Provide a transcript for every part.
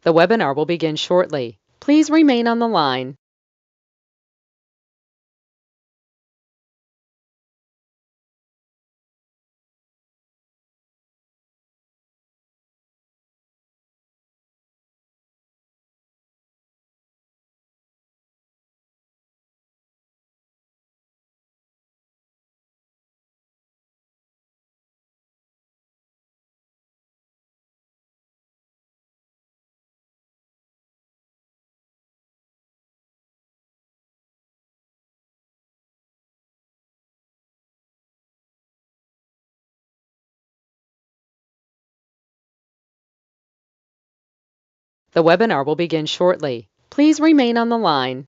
The webinar will begin shortly. Please remain on the line. The webinar will begin shortly. Please remain on the line.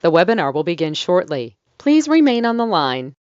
The webinar will begin shortly. Please remain on the line.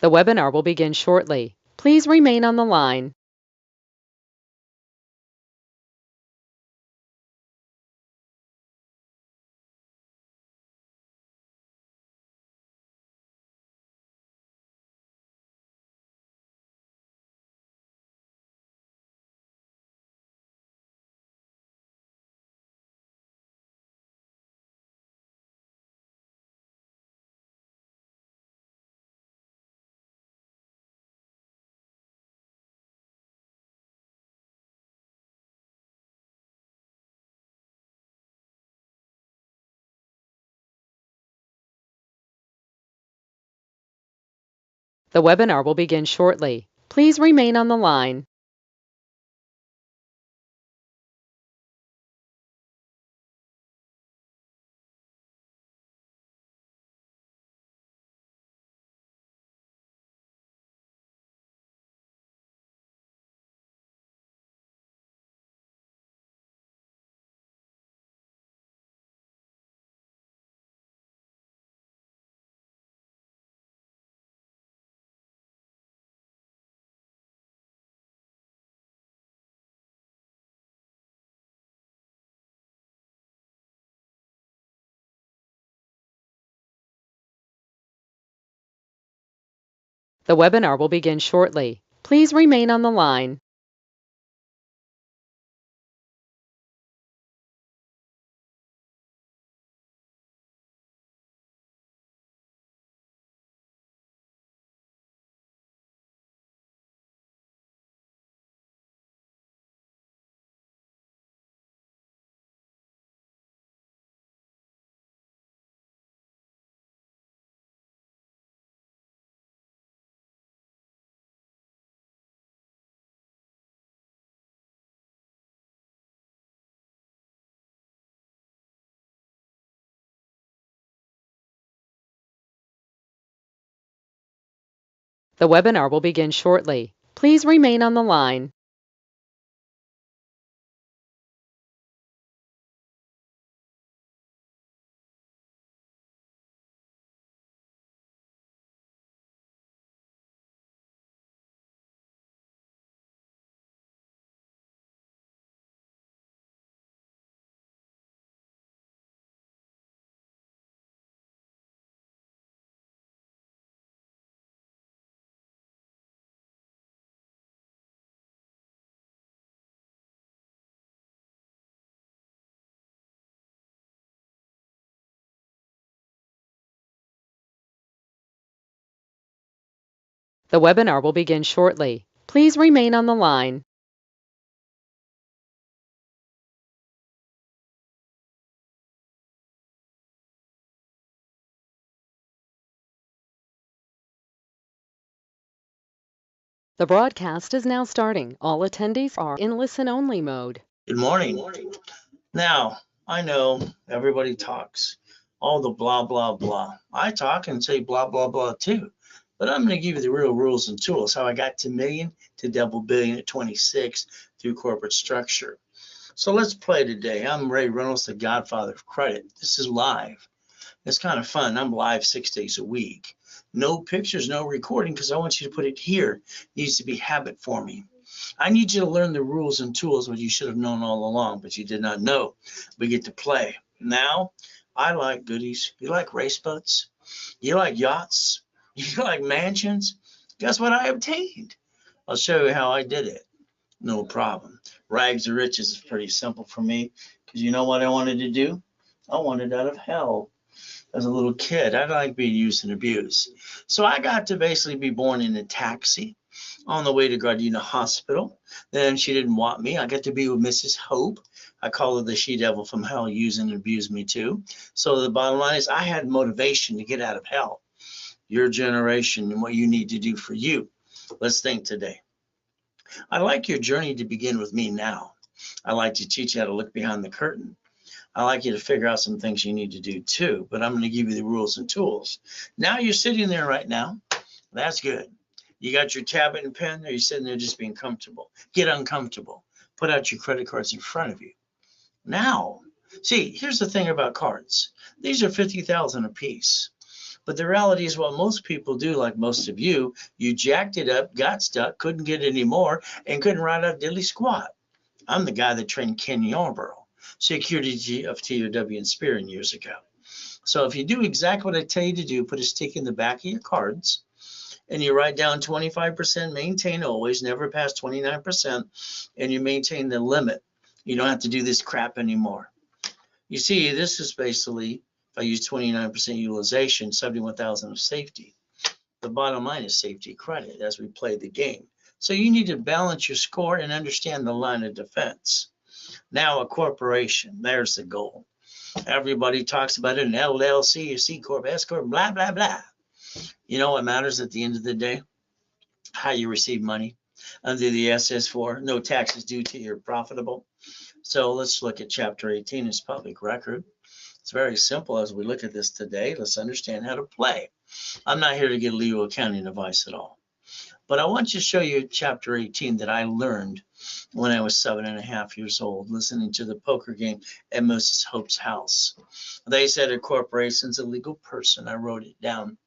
The webinar will begin shortly. Please remain on the line. The webinar will begin shortly. Please remain on the line. The webinar will begin shortly. Please remain on the line. The webinar will begin shortly. Please remain on the line. The webinar will begin shortly. Please remain on the line. The broadcast is now starting. All attendees are in listen-only mode. Good morning. Now, I know everybody talks, all the blah, blah, blah. I talk and say blah, blah, blah too. But I'm going to give you the real rules and tools, how I got to million to double billion at 26 through corporate structure. So let's play today. I'm Ray Reynolds, the godfather of credit. This is live. It's kind of fun. I'm live 6 days a week. No pictures, no recording, because I want you to put it here. It needs to be habit forming. I need you to learn the rules and tools, what you should have known all along, but you did not know. We get to play. Now, I like goodies. You like race boats? You like yachts? You like mansions? Guess what I obtained? I'll show you how I did it. No problem. Rags to riches is pretty simple for me, because you know what I wanted to do? I wanted out of hell. As a little kid, I like being used and abused. So I got to basically be born in a taxi on the way to Gardena Hospital. Then she didn't want me. I got to be with Mrs. Hope. I call her the she-devil from hell, used and abused me too. So the bottom line is I had motivation to get out of hell. Your generation and what you need to do for you. Let's think today. I like your journey to begin with me now. I like to teach you how to look behind the curtain. I like you to figure out some things you need to do too, but I'm going to give you the rules and tools. Now you're sitting there right now. That's good. You got your tablet and pen, or you're sitting there just being comfortable. Get uncomfortable. Put out your credit cards in front of you. Now, see, here's the thing about cards. These are 50,000 a piece. But the reality is what most people do, like most of you, you jacked it up, got stuck, couldn't get any more, and couldn't write out diddly squat. I'm the guy that trained Ken Yarborough, security of TOW and Spearing years ago. So if you do exactly what I tell you to do, put a stick in the back of your cards, and you write down 25%, maintain always, never pass 29%, and you maintain the limit. You don't have to do this crap anymore. You see, this is basically, if I use 29% utilization, 71,000 of safety. The bottom line is safety credit as we play the game. So you need to balance your score and understand the line of defense. Now a corporation, there's the goal. Everybody talks about it, an LLC, a C Corp, S Corp, blah, blah, blah. You know what matters at the end of the day? How you receive money under the SS4, no taxes due till you're profitable. So let's look at Chapter 18 as public record. It's very simple as we look at this today. Let's understand how to play. I'm not here to give legal accounting advice at all. But I want to show you Chapter 18 that I learned when I was 7.5 years old, listening to the poker game at Mrs. Hope's house. They said a corporation's a legal person. I wrote it down.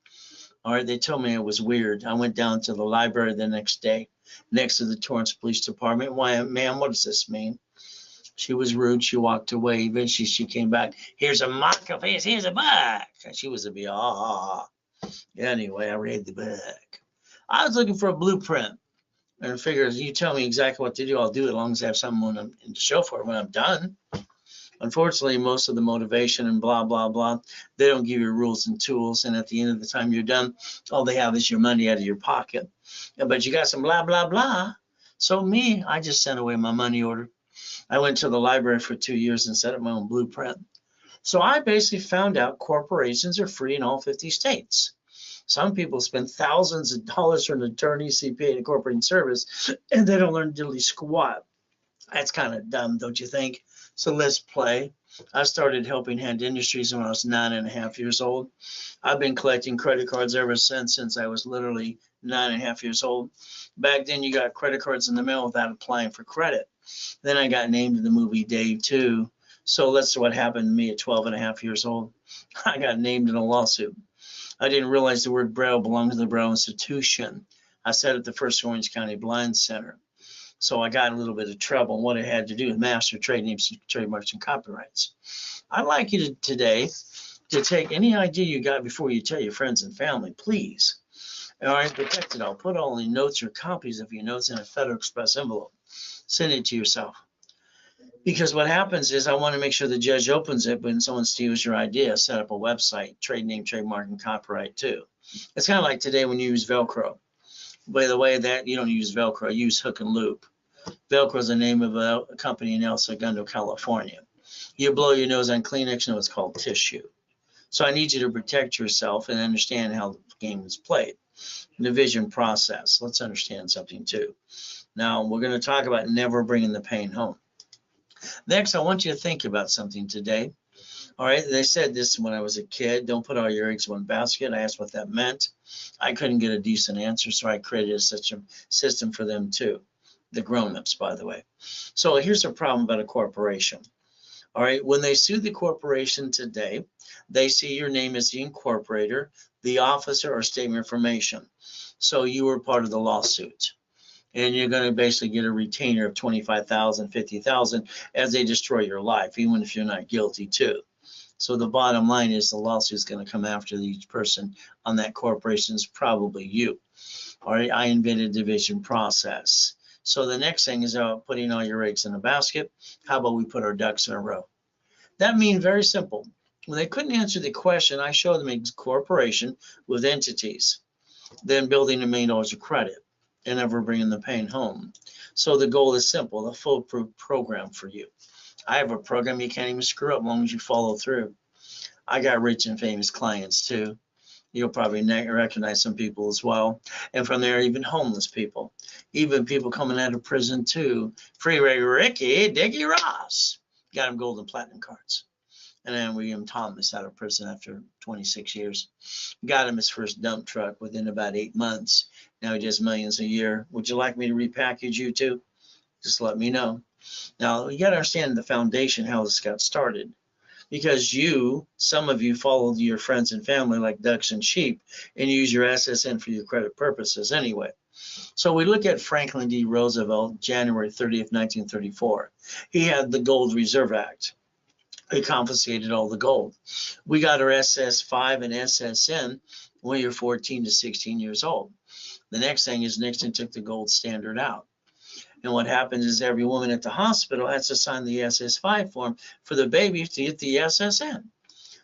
All right, they told me it was weird. I went down to the library the next day, next to the Torrance Police Department. Why, ma'am, what does this mean? She was rude. She walked away. Eventually, she came back. Here's a mark of his. Here's a book. And she was a bee. Anyway, I read the book. I was looking for a blueprint. And I figured, you tell me exactly what to do. I'll do it as long as I have something to show for it when I'm done. Unfortunately, most of the motivation and blah, blah, blah, they don't give you rules and tools. And at the end of the time you're done, all they have is your money out of your pocket. But you got some blah, blah, blah. So me, I just sent away my money order. I went to the library for 2 years and set up my own blueprint. So I basically found out corporations are free in all 50 states. Some people spend thousands of dollars for an attorney, CPA, and corporate service, and they don't learn diddly squat. That's kind of dumb, don't you think? So let's play. I started helping Hand Industries when I was 9.5 years old. I've been collecting credit cards ever since I was literally 9.5 years old. Back then, you got credit cards in the mail without applying for credit. Then I got named in the movie Dave too. So that's what happened to me at 12.5 years old. I got named in a lawsuit. I didn't realize the word Braille belonged to the Braille Institution. I sat at the First Orange County Blind Center. So I got in a little bit of trouble. What it had to do with master trade names, trademarks, and copyrights. I'd like you today to take any idea you got before you tell your friends and family, please. All right, protect it all. Put all the notes or copies of your notes in a Federal Express envelope. Send it to yourself. Because what happens is I want to make sure the judge opens it when someone steals your idea. Set up a website, trade name, trademark, and copyright too. It's kind of like today when you use Velcro. By the way, that you don't use Velcro, I use hook and loop. Velcro is the name of a company in El Segundo, California. You blow your nose on Kleenex, you know it's called tissue. So I need you to protect yourself and understand how the game is played. Division process. Let's understand something too. Now we're going to talk about never bringing the pain home. Next, I want you to think about something today. All right, they said this when I was a kid, don't put all your eggs in one basket. I asked what that meant. I couldn't get a decent answer, so I created such a system for them too. The grown-ups, by the way. So here's a problem about a corporation. All right, when they sue the corporation today, they see your name as the incorporator, the officer, or statement of information. So you were part of the lawsuit. And you're going to basically get a retainer of 25,000, 50,000 as they destroy your life, even if you're not guilty too. So the bottom line is the lawsuit is going to come after each person on that corporation is probably you. All right, I invented division process. So the next thing is putting all your eggs in a basket. How about we put our ducks in a row? That means very simple. When they couldn't answer the question, I showed them a corporation with entities, then building $1 million of credit and never bringing the pain home. So the goal is simple, the foolproof program for you. I have a program you can't even screw up as long as you follow through. I got rich and famous clients too. You'll probably recognize some people as well. And from there, even homeless people, even people coming out of prison too. Free Ricky, Dickie Ross, got him gold and platinum cards. And then William Thomas out of prison after 26 years. Got him his first dump truck within about 8 months. Now he does millions a year. Would you like me to repackage you too? Just let me know. Now, you got to understand the foundation, how this got started. Because some of you followed your friends and family like ducks and sheep and use your SSN for your credit purposes anyway. So we look at Franklin D. Roosevelt, January 30th, 1934. He had the Gold Reserve Act. He confiscated all the gold. We got our SS5 and SSN when you're 14 to 16 years old. The next thing is Nixon took the gold standard out. And what happens is every woman at the hospital has to sign the SS5 form for the baby to get the SSN.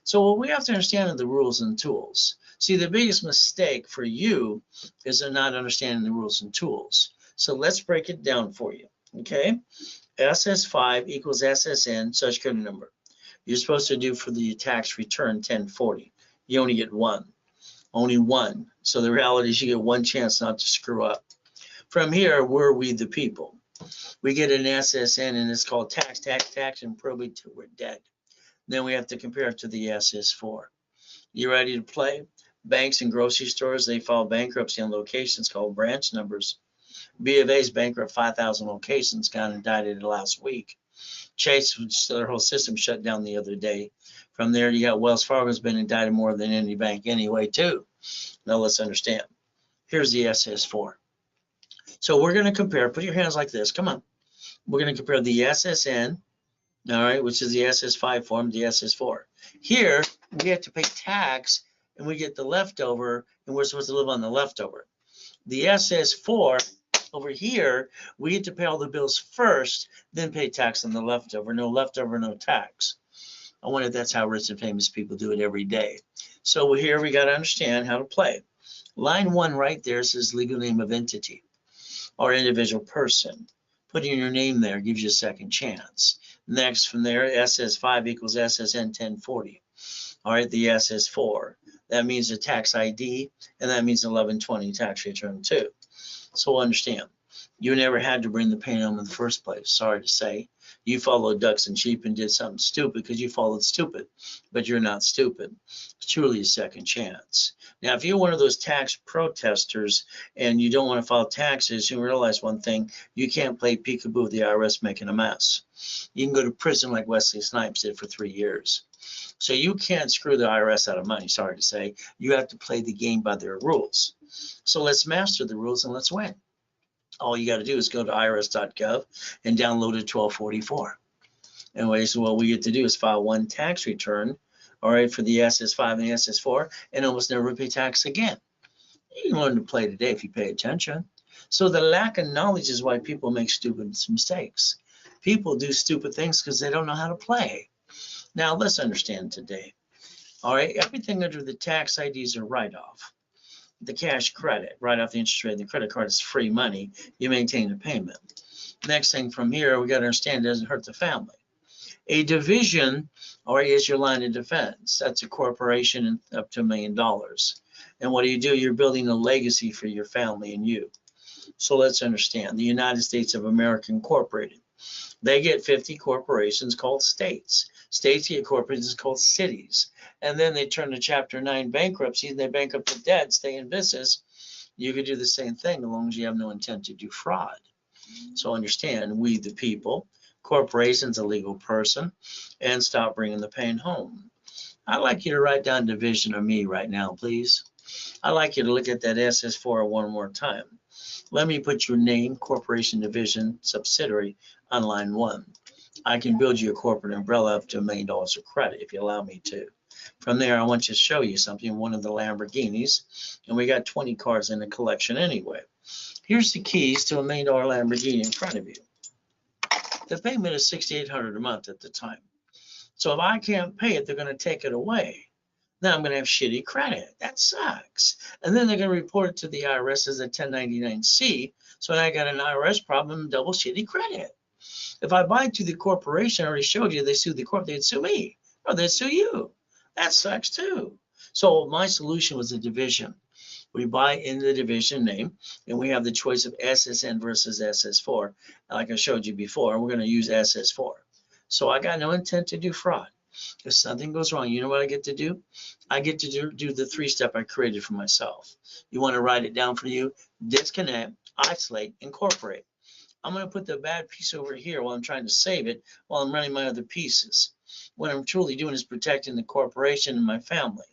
So what we have to understand are the rules and tools. See, the biggest mistake for you is not understanding the rules and tools. So let's break it down for you, okay? SS5 equals SSN, Social Security number. You're supposed to do for the tax return 1040. You only get one, only one. So the reality is you get one chance not to screw up. From here, we're we the people. We get an SSN and it's called tax, and probate till we're dead. Then we have to compare it to the SS4. You ready to play? Banks and grocery stores, they file bankruptcy on locations called branch numbers. B of A's bankrupt 5,000 locations, got indicted last week. Chase, their whole system shut down the other day. From there, you got Wells Fargo's been indicted more than any bank anyway, too. Now let's understand. Here's the SS4. So we're going to compare, put your hands like this, come on. We're going to compare the SSN, all right, which is the SS5 form, the SS4. Here, we have to pay tax, and we get the leftover, and we're supposed to live on the leftover. The SS4, over here, we get to pay all the bills first, then pay tax on the leftover. No leftover, no tax. I wonder if that's how rich and famous people do it every day. So here we got to understand how to play. Line 1 right there says legal name of entity or individual person. Putting your name there gives you a second chance. Next, from there, SS5 equals SSN 1040. All right, the SS4. That means a tax ID, and that means 1120 tax return too. So understand, you never had to bring the pain home in the first place. Sorry to say. You followed ducks and sheep and did something stupid because you followed stupid, but you're not stupid. It's truly a second chance. Now, if you're one of those tax protesters and you don't want to file taxes, you realize one thing, you can't play peekaboo with the IRS making a mess. You can go to prison like Wesley Snipes did for 3 years. So you can't screw the IRS out of money, sorry to say. You have to play the game by their rules. So let's master the rules and let's win. All you got to do is go to irs.gov and download a 1244. Anyway, so what we get to do is file one tax return, all right, for the SS5 and the SS4, and almost never pay tax again. You can learn to play today if you pay attention. So the lack of knowledge is why people make stupid mistakes. People do stupid things because they don't know how to play. Now, let's understand today. All right, everything under the tax IDs are write-off. the cash credit, right off the interest rate. The credit card is free money. You maintain the payment. Next thing from here, we got to understand it doesn't hurt the family. A division, or is your line of defense. That's a corporation up to $1 million. And what do? You're building a legacy for your family and you. So let's understand. The United States of America Incorporated. They get 50 corporations called states. States get corporations called cities. And then they turn to Chapter 9 bankruptcy, and they bankrupt the debt, stay in business. You could do the same thing as long as you have no intent to do fraud. So understand, we the people, corporation's a legal person, and stop bringing the pain home. I'd like you to write down division of me right now, please. I'd like you to look at that SS4 one more time. Let me put your name, corporation, division, subsidiary on line 1. I can build you a corporate umbrella up to $1 million of credit if you allow me to. From there, I want you to show you something, one of the Lamborghinis, and we got 20 cars in the collection anyway. Here's the keys to $1 million Lamborghini in front of you. The payment is $6,800 a month at the time. So if I can't pay it, they're going to take it away. Now I'm going to have shitty credit. That sucks. And then they're going to report it to the IRS as a 1099-C. So now I got an IRS problem, double shitty credit. If I buy to the corporation, I already showed you, they sue the corp, they'd sue me, or they'd sue you. That sucks too. So my solution was a division. We buy in the division name, and we have the choice of SSN versus SS4. Like I showed you before, we're going to use SS4. So I got no intent to do fraud. If something goes wrong, you know what I get to do? I get to do the 3-step I created for myself. You want to write it down for you? Disconnect, isolate, incorporate. I'm going to put the bad piece over here while I'm trying to save it while I'm running my other pieces. What I'm truly doing is protecting the corporation and my family.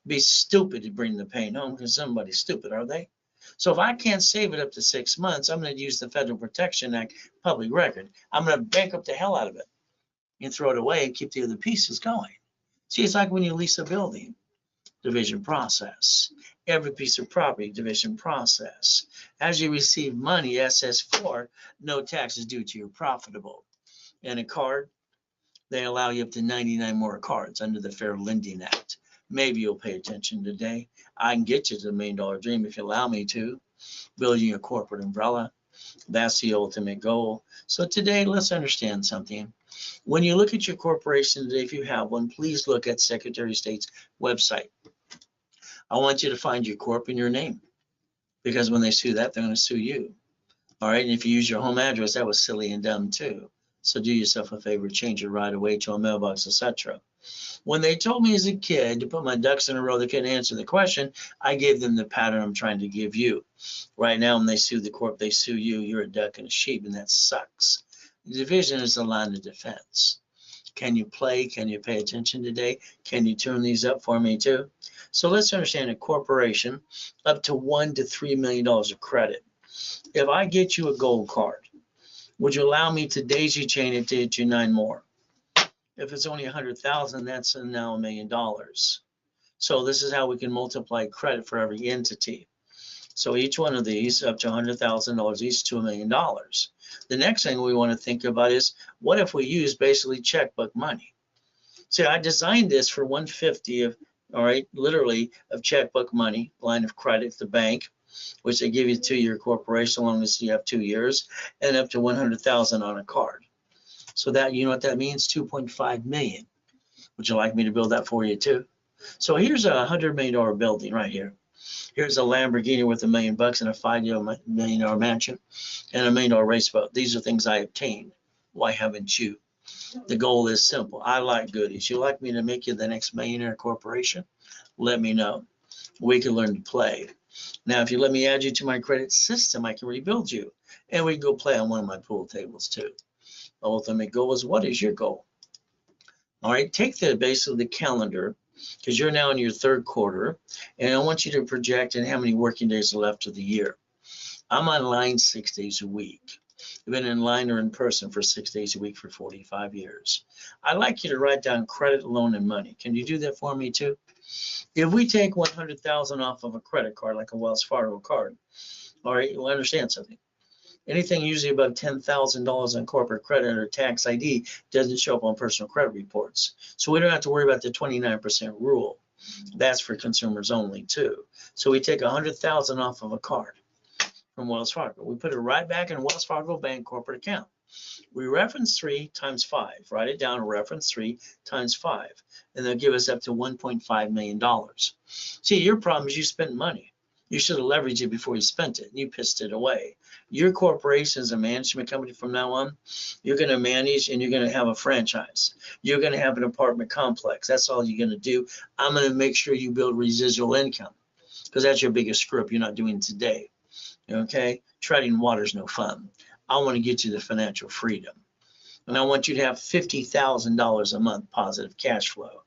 Be stupid to bring the pain home because somebody's stupid, are they? So if I can't save it up to 6 months, I'm going to use the Federal Protection Act public record. I'm going to bankrupt the hell out of it and throw it away and keep the other pieces going. See, it's like when you lease a building, division process. Every piece of property, division process. As you receive money, SS4, no taxes due to you, profitable. And a card, they allow you up to 99 more cards under the Fair Lending Act. Maybe you'll pay attention today. I can get you to the $1 million dream if you allow me to. Building a corporate umbrella. That's the ultimate goal. So today, let's understand something. When you look at your corporation today, if you have one, please look at Secretary of State's website. I want you to find your corp in your name, because when they sue that, they're going to sue you. All right, and if you use your home address, that was silly and dumb too. So do yourself a favor, change it right away to a mailbox, etc. When they told me as a kid to put my ducks in a row, they couldn't answer the question. I gave them the pattern I'm trying to give you. Right now, when they sue the corp, they sue you. You're a duck and a sheep, and that sucks. The division is the line of defense. Can you play? Can you pay attention today? Can you turn these up for me too? So let's understand a corporation up to $1 to $3 million of credit. If I get you a gold card, would you allow me to daisy chain it to get you 9 more? If it's only 100,000, that's now $1 million. So this is how we can multiply credit for every entity. So each one of these up to $100,000 each to $1 million. The next thing we want to think about is, what if we use basically checkbook money? See, I designed this for 150 of, all right, literally of checkbook money, line of credit, the bank, which they give you to your corporation as long as you have 2 years, and up to 100,000 on a card. So that, you know what that means? 2.5 million. Would you like me to build that for you too? So here's a $100 million building right here. Here's a Lamborghini worth $1 million and a $5 million mansion and $1 million race boat. These are things I obtained. Why haven't you? The goal is simple. I like goodies. You like me to make you the next millionaire corporation? Let me know. We can learn to play. Now, if you let me add you to my credit system, I can rebuild you. And we can go play on one of my pool tables too. The ultimate goal is, what is your goal? All right, take basically the calendar, because you're now in your 3rd quarter, and I want you to project in how many working days are left of the year. I'm online 6 days a week. I've been in line or in person for 6 days a week for 45 years. I'd like you to write down credit, loan, and money. Can you do that for me too? If we take 100,000 off of a credit card, like a Wells Fargo card, all right, you'll understand something. Anything usually above $10,000 on corporate credit or tax ID doesn't show up on personal credit reports. So we don't have to worry about the 29% rule. That's for consumers only too. So we take 100,000 off of a card from Wells Fargo. We put it right back in Wells Fargo Bank corporate account. We reference 3 times 5. Write it down, reference 3 times 5. And they'll give us up to $1.5 million. See, your problem is you spent money. You should have leveraged it before you spent it. And you pissed it away. Your corporation is a management company from now on. You're going to manage and you're going to have a franchise. You're going to have an apartment complex. That's all you're going to do. I'm going to make sure you build residual income because that's your biggest screw up you're not doing today. Okay? Treading water is no fun. I want to get you the financial freedom. And I want you to have $50,000 a month positive cash flow.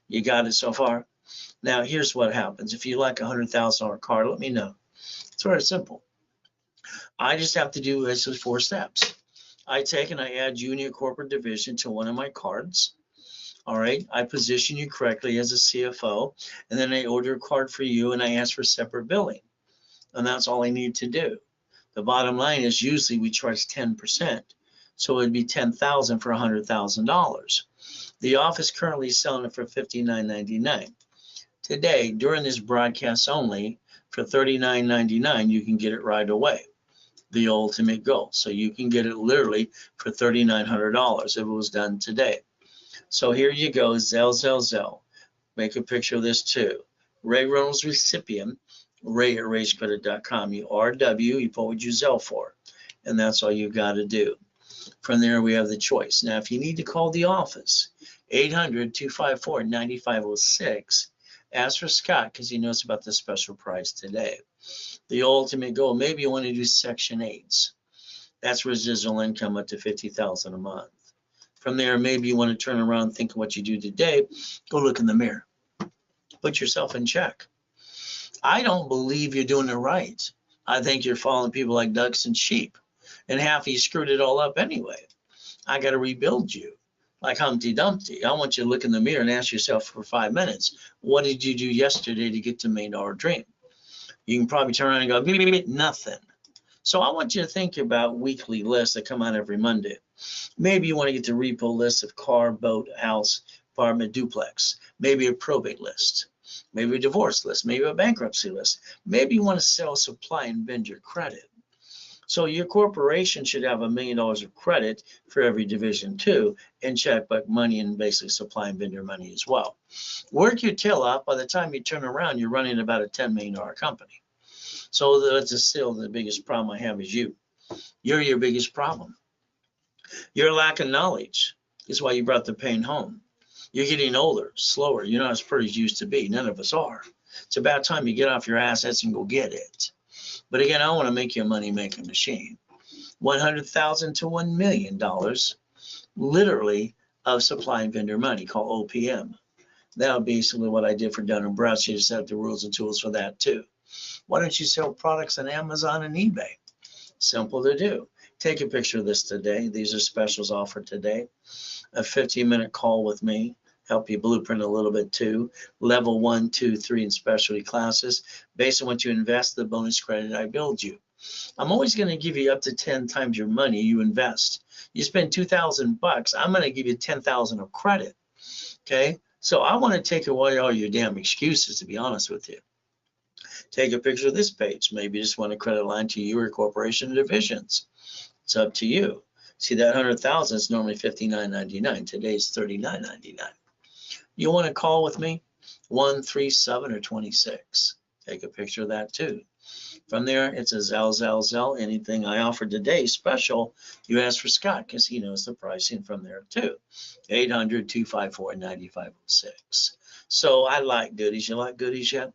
You got it so far? Now, here's what happens. If you like a $100,000 card, let me know. It's very simple. I just have to do this with 4 steps. I take and I add junior corporate division to one of my cards. All right. I position you correctly as a CFO, and then I order a card for you and I ask for separate billing. And that's all I need to do. The bottom line is usually we charge 10%. So it'd be $10,000 for $100,000. The office currently is selling it for $59.99. Today, during this broadcast only, for $39.99, you can get it right away. The ultimate goal. So you can get it literally for $3,900 if it was done today. So here you go, Zelle. Make a picture of this too. Ray Reynolds recipient, Ray at rayscredit.com. You RW, you put what you Zelle for. And that's all you got to do. From there, we have the choice. Now, if you need to call the office, 800-254-9506. Ask for Scott because he knows about the special price today. The ultimate goal, maybe you want to do Section 8s. That's residual income up to $50,000 a month. From there, maybe you want to turn around and think of what you do today. Go look in the mirror. Put yourself in check. I don't believe you're doing it right. I think you're following people like ducks and sheep. And half you screwed it all up anyway. I got to rebuild you. Like Humpty Dumpty. I want you to look in the mirror and ask yourself for 5 minutes, what did you do yesterday to get to $1 million dream? You can probably turn around and go, nothing. So I want you to think about weekly lists that come out every Monday. Maybe you want to get the repo list of car, boat, house, apartment, duplex. Maybe a probate list. Maybe a divorce list. Maybe a bankruptcy list. Maybe you want to sell, supply, and vendor credit. So your corporation should have $1 million of credit for every division too, and checkbook money and basically supply and vendor money as well. Work your tail off. By the time you turn around, you're running about a $10 million company. So that's still the biggest problem I have is you. You're your biggest problem. Your lack of knowledge is why you brought the pain home. You're getting older, slower. You're not as pretty as you used to be. None of us are. It's about time you get off your assets and go get it. But again, I want to make you a money-making machine. $100,000 to $1 million, literally, of supply and vendor money called OPM. That would be basically what I did for Dun & Bradstreet. You set up the rules and tools for that too. Why don't you sell products on Amazon and eBay? Simple to do. Take a picture of this today. These are specials offered today. A 15-minute call with me. Help you blueprint a little bit too. Level 1, 2, 3 in specialty classes. Based on what you invest, the bonus credit I build you. I'm always going to give you up to 10 times your money you invest. You spend $2,000, I'm going to give you 10,000 of credit. Okay? So I want to take away all your damn excuses, to be honest with you. Take a picture of this page. Maybe you just want a credit line to your corporation divisions. It's up to you. See, that 100,000 is normally $59.99. Today's $39.99. You want to call with me? 137 or 26. Take a picture of that too. From there, it's a Zelle. Anything I offer today special, you ask for Scott because he knows the pricing from there too. 800-254-9506. So I like goodies. You like goodies yet?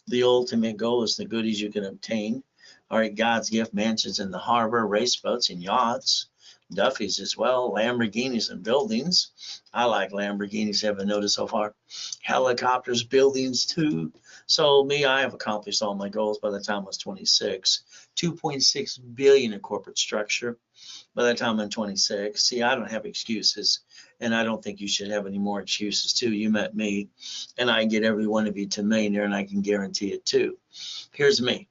The ultimate goal is the goodies you can obtain. All right, God's gift, mansions in the harbor, race boats and yachts. Duffy's as well, Lamborghinis and buildings. I like Lamborghinis, haven't noticed so far. Helicopters, buildings too. So me, I have accomplished all my goals by the time I was 26. 2.6 billion in corporate structure by the time I'm 26. See, I don't have excuses, and I don't think you should have any more excuses too. You met me, and I can get every one of you to millionaire, and I can guarantee it too. Here's me.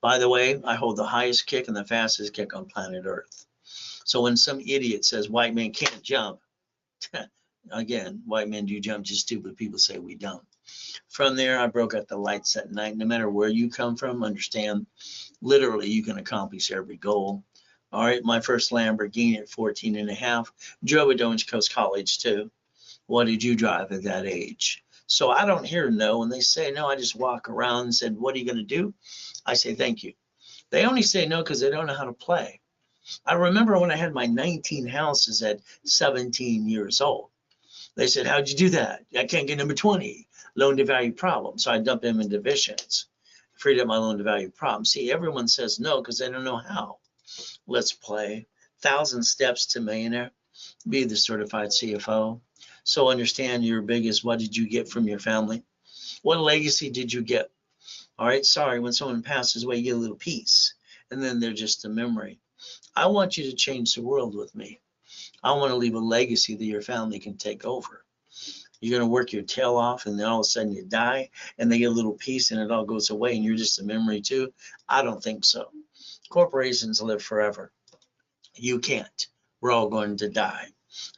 By the way, I hold the highest kick and the fastest kick on planet Earth. So when some idiot says white men can't jump, again, white men do jump, just stupid people say we don't. From there, I broke out the lights at night. No matter where you come from, understand, literally, you can accomplish every goal. All right, my first Lamborghini at 14 and a half. Drove at Orange Coast College too. What did you drive at that age? So I don't hear no. When they say no, I just walk around and said, what are you going to do? I say, thank you. They only say no because they don't know how to play. I remember when I had my 19 houses at 17 years old. They said, how'd you do that? I can't get number 20, loan to value problem. So I dumped them in divisions, freed up my loan to value problem. See, everyone says no because they don't know how. Let's play. 1,000 steps to millionaire. Be the certified CFO. So understand your biggest, what did you get from your family? What legacy did you get? All right, sorry, when someone passes away, you get a little piece, and then they're just a memory. I want you to change the world with me. I want to leave a legacy that your family can take over. You're going to work your tail off, and then all of a sudden you die, and they get a little piece, and it all goes away, and you're just a memory too? I don't think so. Corporations live forever. You can't. We're all going to die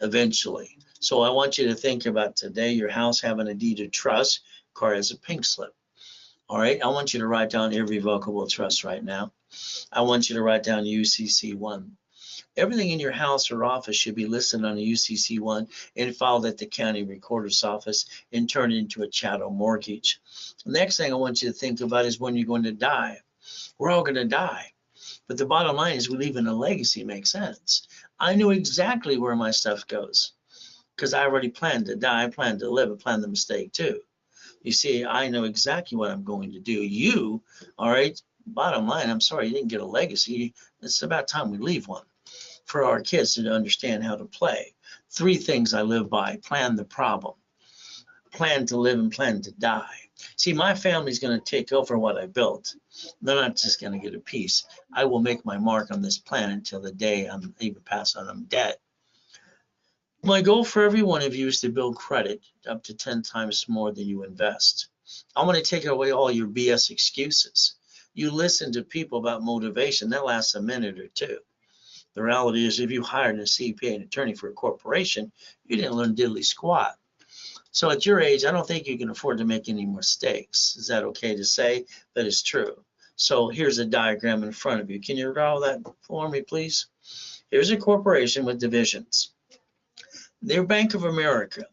eventually. So I want you to think about today, your house having a deed of trust, car has a pink slip. All right, I want you to write down irrevocable trust right now. I want you to write down UCC1. Everything in your house or office should be listed on a UCC1 and filed at the county recorder's office and turned into a chattel mortgage. The next thing I want you to think about is when you're going to die. We're all going to die. But the bottom line is we leave in a legacy. Makes sense. I knew exactly where my stuff goes because I already planned to die, I planned to live, I planned the mistake too. You see, I know exactly what I'm going to do. You, all right, bottom line, I'm sorry you didn't get a legacy. It's about time we leave one for our kids to understand how to play. 3 things I live by: plan the problem, plan to live, and plan to die. See, my family's going to take over what I built. They're not just going to get a piece. I will make my mark on this planet until the day I'm even pass on, I'm dead. My goal for every one of you is to build credit up to 10 times more than you invest. I want to take away all your BS excuses. You listen to people about motivation, that lasts a minute or two. The reality is, if you hired a CPA, an attorney for a corporation, you didn't learn diddly squat. So at your age, I don't think you can afford to make any mistakes. Is that okay to say? That is true. So here's a diagram in front of you. Can you draw that for me, please? Here's a corporation with divisions. They're Bank of America.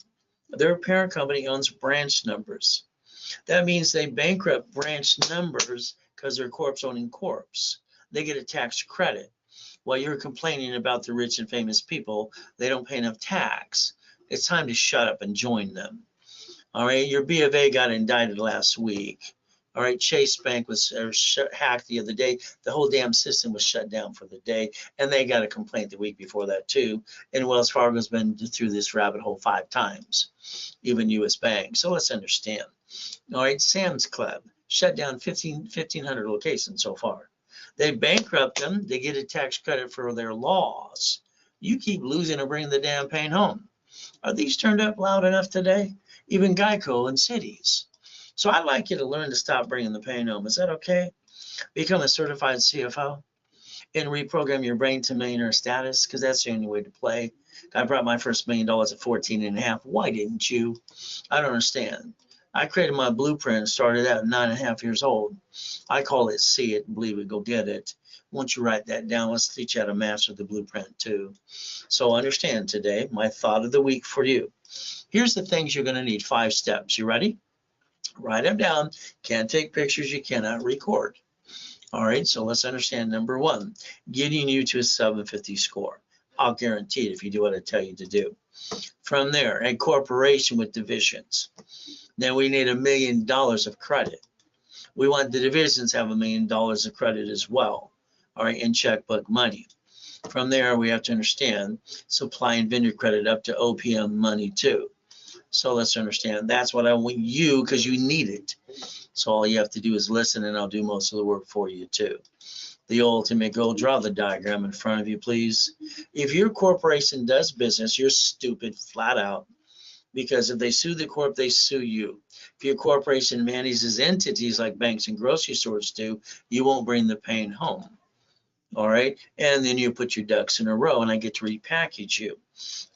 Their parent company owns branch numbers. That means they bankrupt branch numbers because they're corpse owning corpse. They get a tax credit. While you're complaining about the rich and famous people, they don't pay enough tax. It's time to shut up and join them. All right, your B of A got indicted last week. All right, Chase Bank was hacked the other day. The whole damn system was shut down for the day, and they got a complaint the week before that too. And Wells Fargo's been through this rabbit hole 5 times, even U.S. Bank. So let's understand. All right, Sam's Club shut down 1,500 locations so far. They bankrupt them. They get a tax credit for their loss. You keep losing or bringing the damn pain home. Are these turned up loud enough today? Even Geico and cities. So I'd like you to learn to stop bringing the pain home. Is that okay? Become a certified CFO and reprogram your brain to millionaire status, because that's the only way to play. I brought my first $1 million at 14 and a half. Why didn't you? I don't understand. I created my blueprint, started out at 9.5 years old. I call it see it and believe it, go get it. Once you write that down, let's teach you how to master the blueprint too. So understand today, my thought of the week for you. Here's the things you're going to need, 5 steps. You ready? Write them down. Can't take pictures, you cannot record. All right, so let's understand number 1, getting you to a 750 score. I'll guarantee it if you do what I tell you to do. From there, a corporation with divisions. Then we need $1 million of credit. We want the divisions to have $1 million of credit as well. All right, in checkbook money. From there, we have to understand supply and vendor credit up to OPM money too. So let's understand that's what I want you, because you need it. So all you have to do is listen, and I'll do most of the work for you too. The ultimate goal, draw the diagram in front of you, please. If your corporation does business, you're stupid flat out, because if they sue the corp, they sue you. If your corporation manages entities like banks and grocery stores do, you won't bring the pain home. All right, and then you put your ducks in a row, and I get to repackage you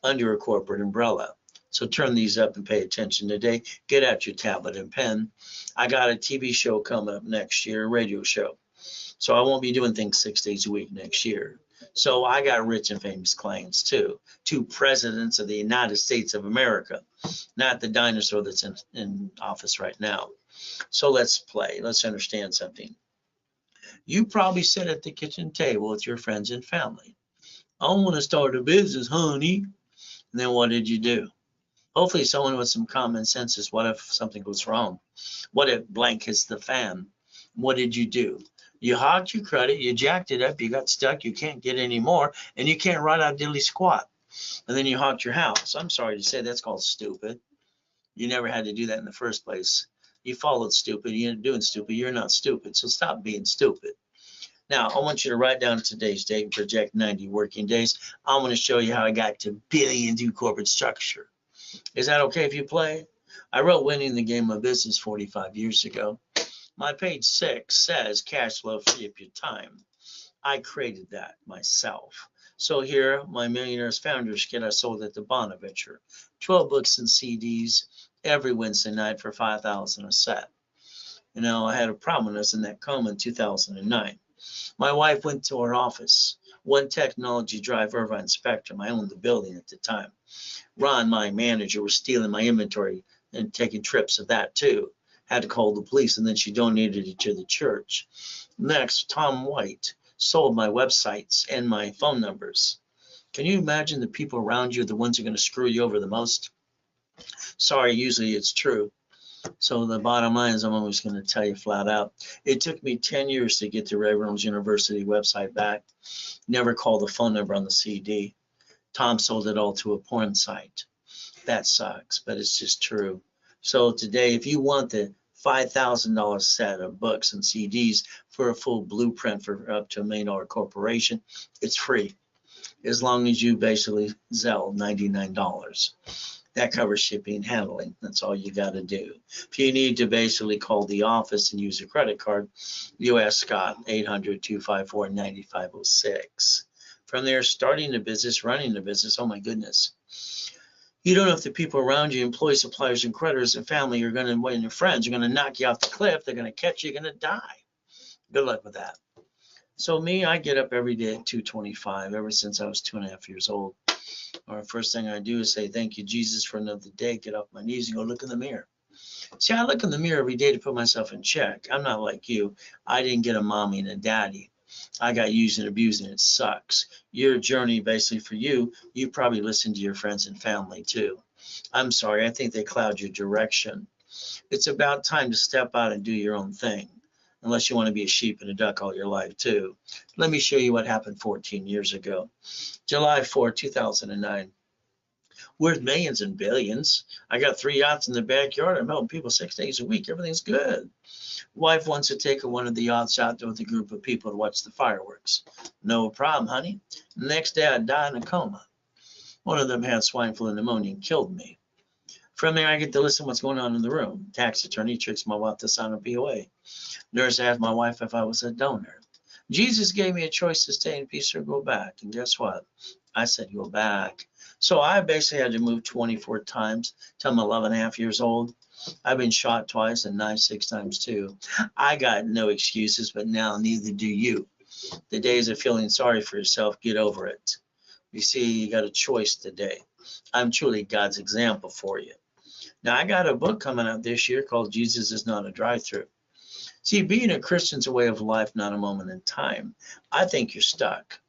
under a corporate umbrella. So turn these up and pay attention today. Get out your tablet and pen. I got a TV show coming up next year, a radio show. So I won't be doing things 6 days a week next year. So I got rich and famous clients too. Two presidents of the United States of America, not the dinosaur that's in office right now. So let's play. Let's understand something. You probably sit at the kitchen table with your friends and family. I want to start a business, honey. And then what did you do? Hopefully someone with some common sense is, what if something goes wrong? What if blank hits the fan? What did you do? You hogged your credit, you jacked it up, you got stuck, you can't get any more, and you can't write out diddly squat. And then you hogged your house. I'm sorry to say, that's called stupid. You never had to do that in the first place. You followed stupid, you're doing stupid, you're not stupid, so stop being stupid. Now, I want you to write down today's date and project 90 working days. I'm going to show you how I got to billions in corporate structure. Is that okay if you play? I wrote Winning the Game of Business 45 years ago. My page 6 says cash flow, free up your time. I created that myself. So here, my Millionaires Founders Kit I sold at the Bonaventure. 12 books and CDs every Wednesday night for $5,000 a set. You know, I had a problem. I was in that coma in 2009. My wife went to her office. One Technology Drive, Irvine Spectrum. I owned the building at the time. Ron, my manager, was stealing my inventory and taking trips of that too. Had to call the police, and then she donated it to the church. Next, Tom White sold my websites and my phone numbers. Can you imagine the people around you are the ones who are going to screw you over the most? Sorry, usually it's true. So the bottom line is, I'm always going to tell you flat out. It took me 10 years to get the Ray Reynolds University website back. Never called the phone number on the CD. Tom sold it all to a porn site. That sucks, but it's just true. So today, if you want the $5,000 set of books and CDs for a full blueprint for up to $1 million corporation, it's free, as long as you basically Zelle $99. That covers shipping and handling. That's all you got to do. If you need to basically call the office and use a credit card, you ask Scott, 800-254-9506. From there, starting a business, running a business, oh my goodness. You don't know if the people around you, employees, suppliers, and creditors and family are going to, and your friends are going to knock you off the cliff. They're going to catch you, you're going to die. Good luck with that. So me, I get up every day at 2:25 ever since I was 2.5 years old. Or first thing I do is say, thank you, Jesus, for another day. Get off my knees and go look in the mirror. See, I look in the mirror every day to put myself in check. I'm not like you. I didn't get a mommy and a daddy. I got used and abused, and it sucks. Your journey, basically for you, you probably listen to your friends and family too. I'm sorry, I think they cloud your direction. It's about time to step out and do your own thing, unless you want to be a sheep and a duck all your life too. Let me show you what happened 14 years ago. July 4, 2009. Worth millions and billions. I got 3 yachts in the backyard. I'm helping people 6 days a week. Everything's good. Wife wants to take one of the yachts out there with a group of people to watch the fireworks. No problem, honey. The next day I died in a coma. One of them had swine flu and pneumonia and killed me. From there, I get to listen to what's going on in the room. Tax attorney tricks my wife to sign a POA. Nurse asked my wife if I was a donor. Jesus gave me a choice to stay in peace or go back. And guess what? I said, go back. So I basically had to move 24 times till I'm 11.5 years old. I've been shot twice and knifed 6 times too. I got no excuses, but now neither do you. The days of feeling sorry for yourself, get over it. You see, you got a choice today. I'm truly God's example for you. Now, I got a book coming out this year called Jesus is Not a Drive-Thru. See, being a Christian's a way of life, not a moment in time. I think you're stuck.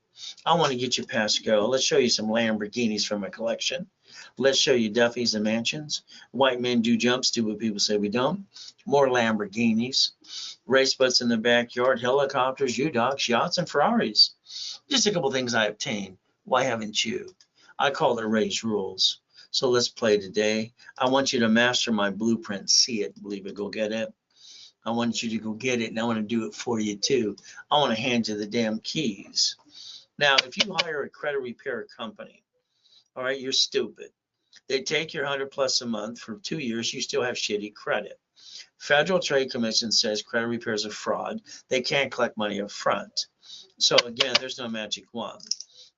I want to get you past go. Let's show you some Lamborghinis from a collection. Let's show you Duffys and mansions. White men do jumps, do what people say we don't. More Lamborghinis. Race boats in the backyard, helicopters, U-Docks, yachts, and Ferraris. Just a couple things I obtained. Why haven't you? I call it Ray's Rules. So let's play today. I want you to master my blueprint. See it, believe it, go get it. I want you to go get it, and I want to do it for you too. I want to hand you the damn keys. Now, if you hire a credit repair company, all right, you're stupid. They take your 100 plus a month for 2 years. You still have shitty credit. Federal Trade Commission says credit repair is a fraud. They can't collect money up front. So again, there's no magic wand.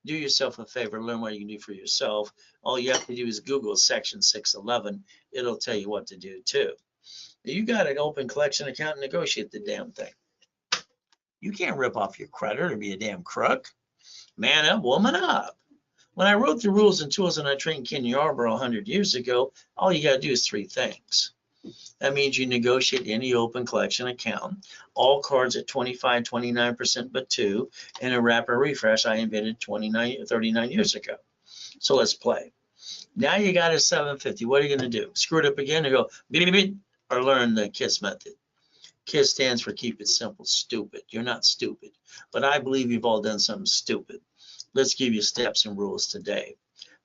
Do yourself a favor, learn what you can do for yourself. All you have to do is Google Section 611. It'll tell you what to do too. You got an open collection account, negotiate the damn thing. You can't rip off your creditor to be a damn crook. Man up, woman up. When I wrote the rules and tools and I trained Ken Yarborough 100 years ago, all you got to do is three things. That means you negotiate any open collection account, all cards at 25, 29% but two, and a wrapper refresh I invented 39 years ago. So let's play. Now you got a 750. What are you going to do? Screw it up again and go beep, beep, beep, or learn the KISS method. KISS stands for keep it simple, stupid. You're not stupid, but I believe you've all done something stupid. Let's give you steps and rules today.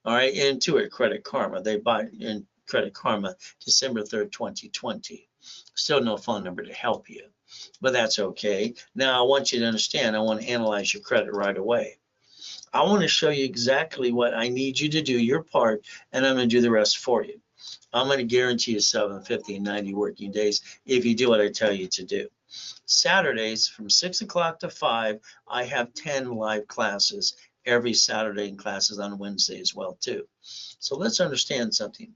All right, Intuit Credit Karma. They buy in Credit Karma December 3rd, 2020. Still no phone number to help you, but that's okay. Now I want you to understand, I want to analyze your credit right away. I want to show you exactly what I need you to do, your part, and I'm going to do the rest for you. I'm going to guarantee you 750 in 90 working days if you do what I tell you to do. Saturdays from 6 o'clock to 5, I have 10 live classes every Saturday and classes on Wednesday as well too. So let's understand something.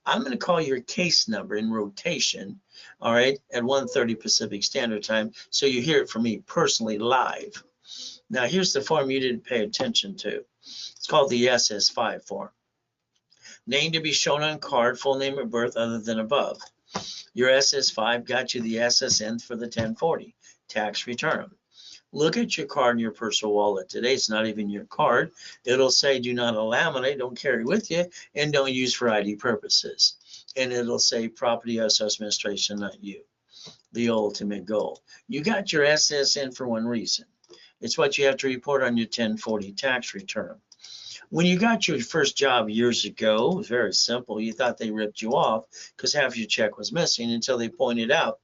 I'm going to call your case number in rotation, all right, at 1:30 Pacific Standard Time, so you hear it from me personally live. Now here's the form you didn't pay attention to. It's called the SS5 form. Name to be shown on card, full name of birth other than above. Your SS5 got you the SSN for the 1040 tax return. Look at your card in your personal wallet today. It's not even your card. It'll say do not laminate, don't carry with you, and don't use for ID purposes. And it'll say property US administration, not you. The ultimate goal. You got your SSN for one reason. It's what you have to report on your 1040 tax return. When you got your first job years ago, it was very simple. You thought they ripped you off because half your check was missing until they pointed out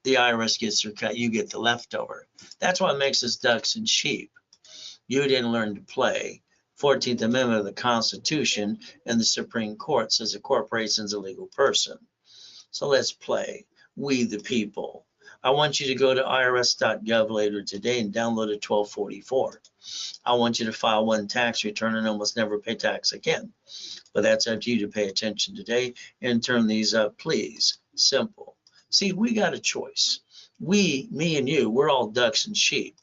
the IRS gets their cut, you get the leftover. That's what makes us ducks and sheep. You didn't learn to play. 14th Amendment of the Constitution and the Supreme Court says a corporation is a legal person. So let's play. We the people. I want you to go to irs.gov later today and download a 1244. I want you to file one tax return and almost never pay tax again. But that's up to you to pay attention today and turn these up, please. Simple. See, we got a choice. We, me and you, we're all ducks and sheep.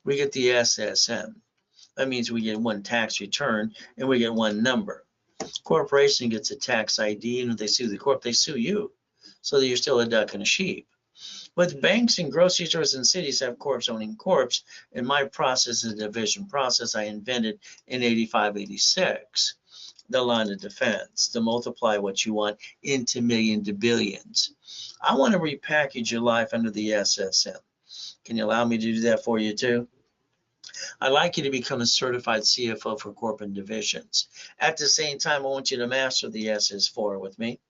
We get the SSN. That means we get one tax return and we get one number. Corporation gets a tax ID, and if they sue the corp, they sue you. So that you're still a duck and a sheep. But banks and grocery stores and cities have corps owning corps, and my process is a division process I invented in 85, 86. The line of defense, to multiply what you want into million to billions. I want to repackage your life under the SSM. Can you allow me to do that for you too? I'd like you to become a certified CFO for corporate divisions. At the same time, I want you to master the SS4 with me.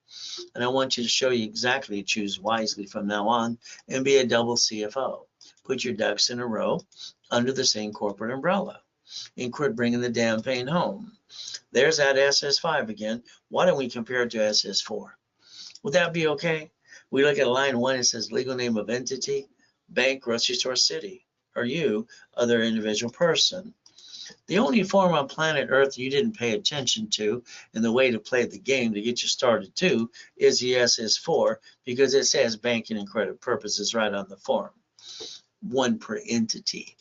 And I want you to show you exactly to choose wisely from now on and be a double CFO. Put your ducks in a row under the same corporate umbrella and quit bringing the damn pain home. There's that SS5 again. Why don't we compare it to SS4? Would that be okay? We look at line 1, it says legal name of entity, bank, grocery store, city, or you, other individual person. The only form on planet Earth you didn't pay attention to, and the way to play the game to get you started too, is the SS4, because it says banking and credit purposes right on the form. One per entity.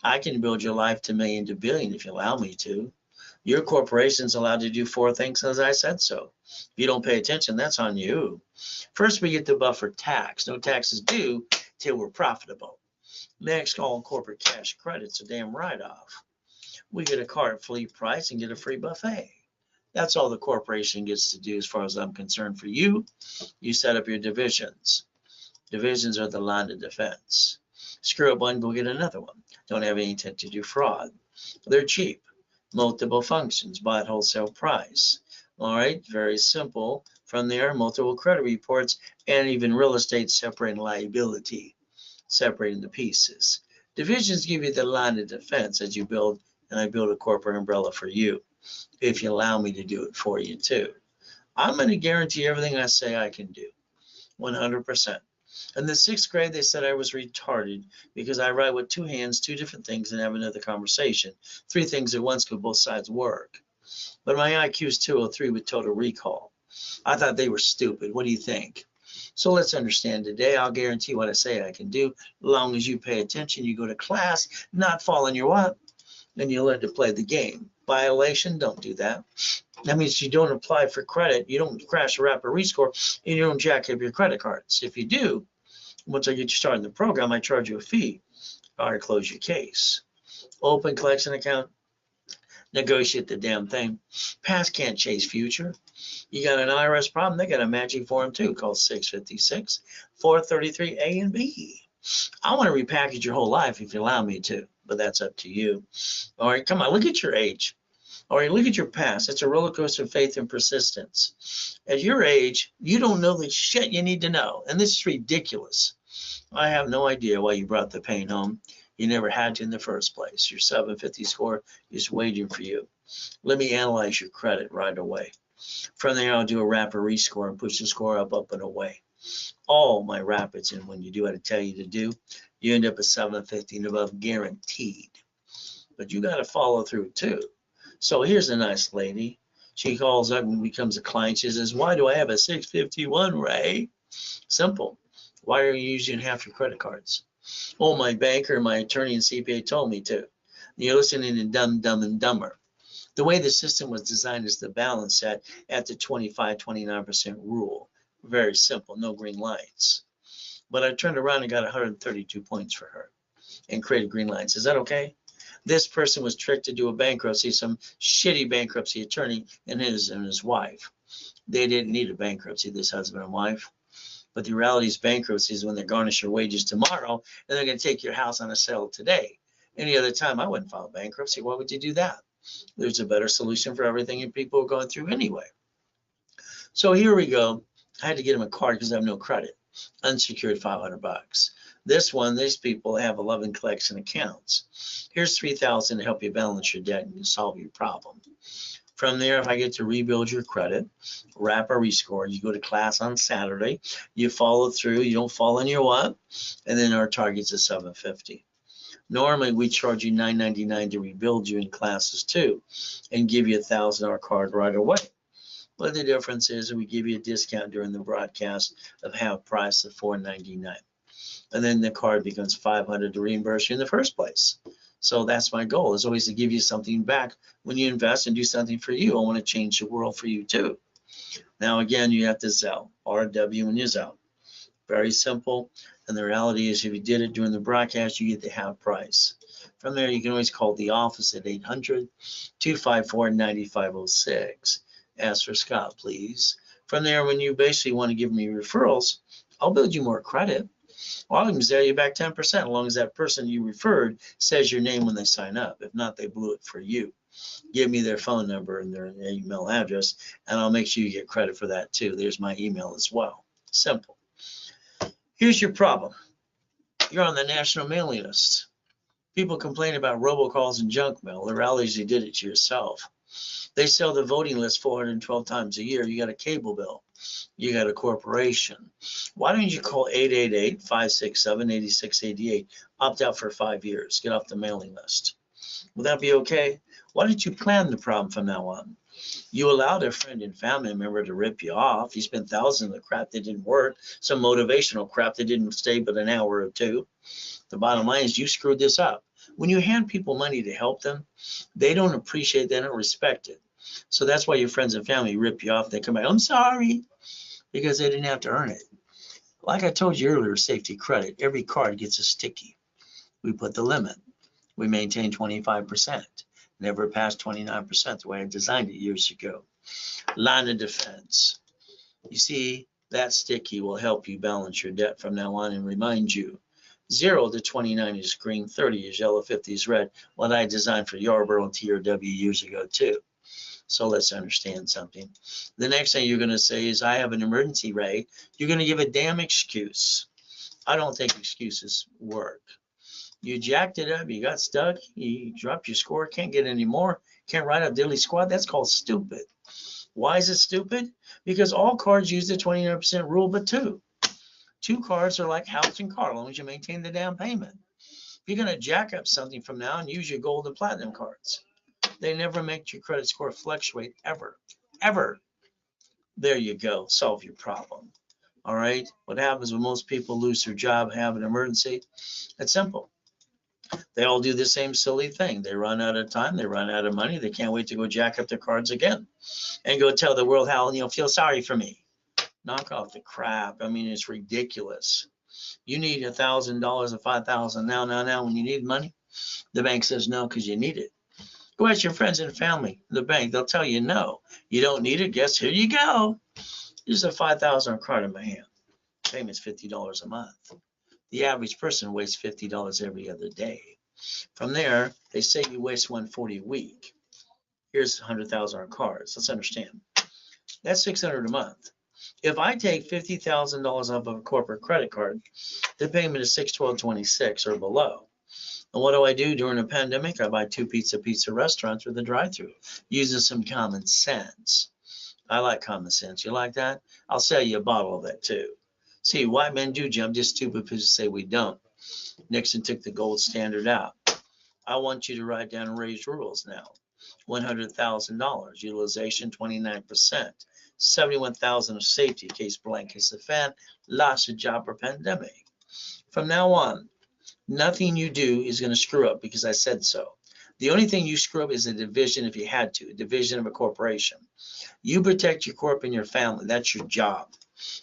I can build your life to million to billion if you allow me to. Your corporation's allowed to do 4 things as I said so. If you don't pay attention, that's on you. First, we get the buffer tax. No taxes due till we're profitable. Next, all corporate cash credits are damn write-off. We get a car at flea price and get a free buffet. That's all the corporation gets to do as far as I'm concerned for you. You set up your divisions. Divisions are the line of defense. Screw up one, go get another one. Don't have any intent to do fraud. They're cheap. Multiple functions, buy at wholesale price. All right, very simple. From there, multiple credit reports and even real estate separating liability, separating the pieces. Divisions give you the line of defense as you build, and I build a corporate umbrella for you, if you allow me to do it for you too. I'm going to guarantee everything I say I can do, 100%. In the 6th grade, they said I was retarded because I write with 2 hands, 2 different things, and have another conversation. 3 things at once could both sides work. But my IQ is 203 with total recall. I thought they were stupid. What do you think? So let's understand today. I'll guarantee what I say I can do. As long as you pay attention, you go to class, not fall in your what, and you learn to play the game. Violation, don't do that. That means you don't apply for credit, you don't crash a rapid rescore, and you don't jack up your credit cards. If you do, once I get you started in the program, I charge you a fee. Or I close your case. Open collection account, negotiate the damn thing. Past can't chase future. You got an IRS problem, they got a magic form too called 656 433 A and B. I want to repackage your whole life if you allow me to, but that's up to you. All right, come on, look at your age. All right, look at your past. It's a roller coaster of faith and persistence. At your age, you don't know the shit you need to know, and this is ridiculous. I have no idea why you brought the pain home. You never had to in the first place. Your 750 score is waiting for you. Let me analyze your credit right away. From there, I'll do a rapid rescore and push the score up, and away. All my rapids, and when you do what I tell you to do, you end up at 750 and above, guaranteed. But you got to follow through too. So here's a nice lady. She calls up and becomes a client. She says, why do I have a 651, Ray? Simple. Why are you using half your credit cards? Oh, my banker, my attorney, and CPA told me to. You're listening to Dumb, Dumb, and Dumber. The way the system was designed is the balance set at the 25-29% rule. Very simple, no green lights. But I turned around and got 132 points for her and created green lights. Is that okay? This person was tricked to do a bankruptcy, some shitty bankruptcy attorney and his wife. They didn't need a bankruptcy, this husband and wife. But the reality is bankruptcy is when they garnish your wages tomorrow and they're going to take your house on a sale today. Any other time, I wouldn't file bankruptcy. Why would you do that? There's a better solution for everything and people are going through anyway. So here we go. I had to get him a card because I have no credit. Unsecured $500. This one, these people have 11 collection accounts. Here's $3,000 to help you balance your debt and solve your problem. From there, if I get to rebuild your credit, wrap or rescore, you go to class on Saturday, you follow through, you don't fall in your what, and then our target's at 750. Normally, we charge you $9.99 to rebuild you in classes too, and give you a $1,000 card right away. But the difference is we give you a discount during the broadcast of half price of $4.99. And then the card becomes $500 to reimburse you in the first place. So that's my goal, is always to give you something back when you invest and do something for you. I want to change the world for you too. Now, again, you have to Zelle, RW and Zelle. Very simple. And the reality is if you did it during the broadcast, you get the half price. From there, you can always call the office at 800-254-9506. Ask for Scott, please. From there, when you basically want to give me referrals, I'll build you more credit. Well, I'll even sell you back 10% as long as that person you referred says your name when they sign up. If not, they blew it for you. Give me their phone number and their email address, and I'll make sure you get credit for that too. There's my email as well. Simple. Here's your problem. You're on the national mailing list. People complain about robocalls and junk mail. The reality is you did it to yourself. They sell the voting list 412 times a year. You got a cable bill. You got a corporation. Why don't you call 888-567-8688? Opt out for 5 years. Get off the mailing list. Would that be okay? Why don't you plan the problem from now on? You allowed a friend and family member to rip you off. You spent thousands of crap that didn't work, some motivational crap that didn't stay but an hour or two. The bottom line is you screwed this up. When you hand people money to help them, they don't appreciate, they don't respect it. So that's why your friends and family rip you off. They come back, I'm sorry, because they didn't have to earn it. Like I told you earlier, safety credit, every card gets a sticky. We put the limit. We maintain 25%. Never past 29%, the way I designed it years ago. Line of defense. You see, that sticky will help you balance your debt from now on and remind you 0 to 29 is green, 30 is yellow, 50 is red. What I designed for Yarborough and TRW years ago too. So let's understand something. The next thing you're going to say is, I have an emergency, Ray. You're going to give a damn excuse. I don't think excuses work. You jacked it up, you got stuck, you dropped your score, can't get any more, can't write up diddly squad. That's called stupid. Why is it stupid? Because all cards use the 29% rule but two. 2 cards are like house and car, as long as you maintain the down payment. If you're going to jack up something from now on, use your gold and platinum cards. They never make your credit score fluctuate ever, ever. There you go. Solve your problem. All right. What happens when most people lose their job, have an emergency? It's simple. They all do the same silly thing. They run out of time. They run out of money. They can't wait to go jack up their cards again and go tell the world how, feel sorry for me. Knock off the crap. I mean, it's ridiculous. You need $1,000 or $5,000 now. When you need money, the bank says no because you need it. Go ask your friends and family, the bank. They'll tell you no. You don't need it. Guess here you go. Here's a $5,000 card in my hand. Payment's $50 a month. The average person wastes $50 every other day. From there, they say you waste $140 a week. Here's 100,000 cards. Let's understand. That's $600 a month. If I take $50,000 off of a corporate credit card, the payment is $612.26 or below. And what do I do during a pandemic? I buy 2 pizza restaurants with a drive-through, using some common sense. I like common sense. You like that? I'll sell you a bottle of that too. See, white men do jump, just stupid people say we don't. Nixon took the gold standard out. I want you to write down Ray's rules now. $100,000, utilization 29%, 71,000 of safety, case blank is the fan, lost a job or pandemic. From now on, nothing you do is going to screw up because I said so. The only thing you screw up is a division if you had to, a division of a corporation. You protect your corp and your family. That's your job.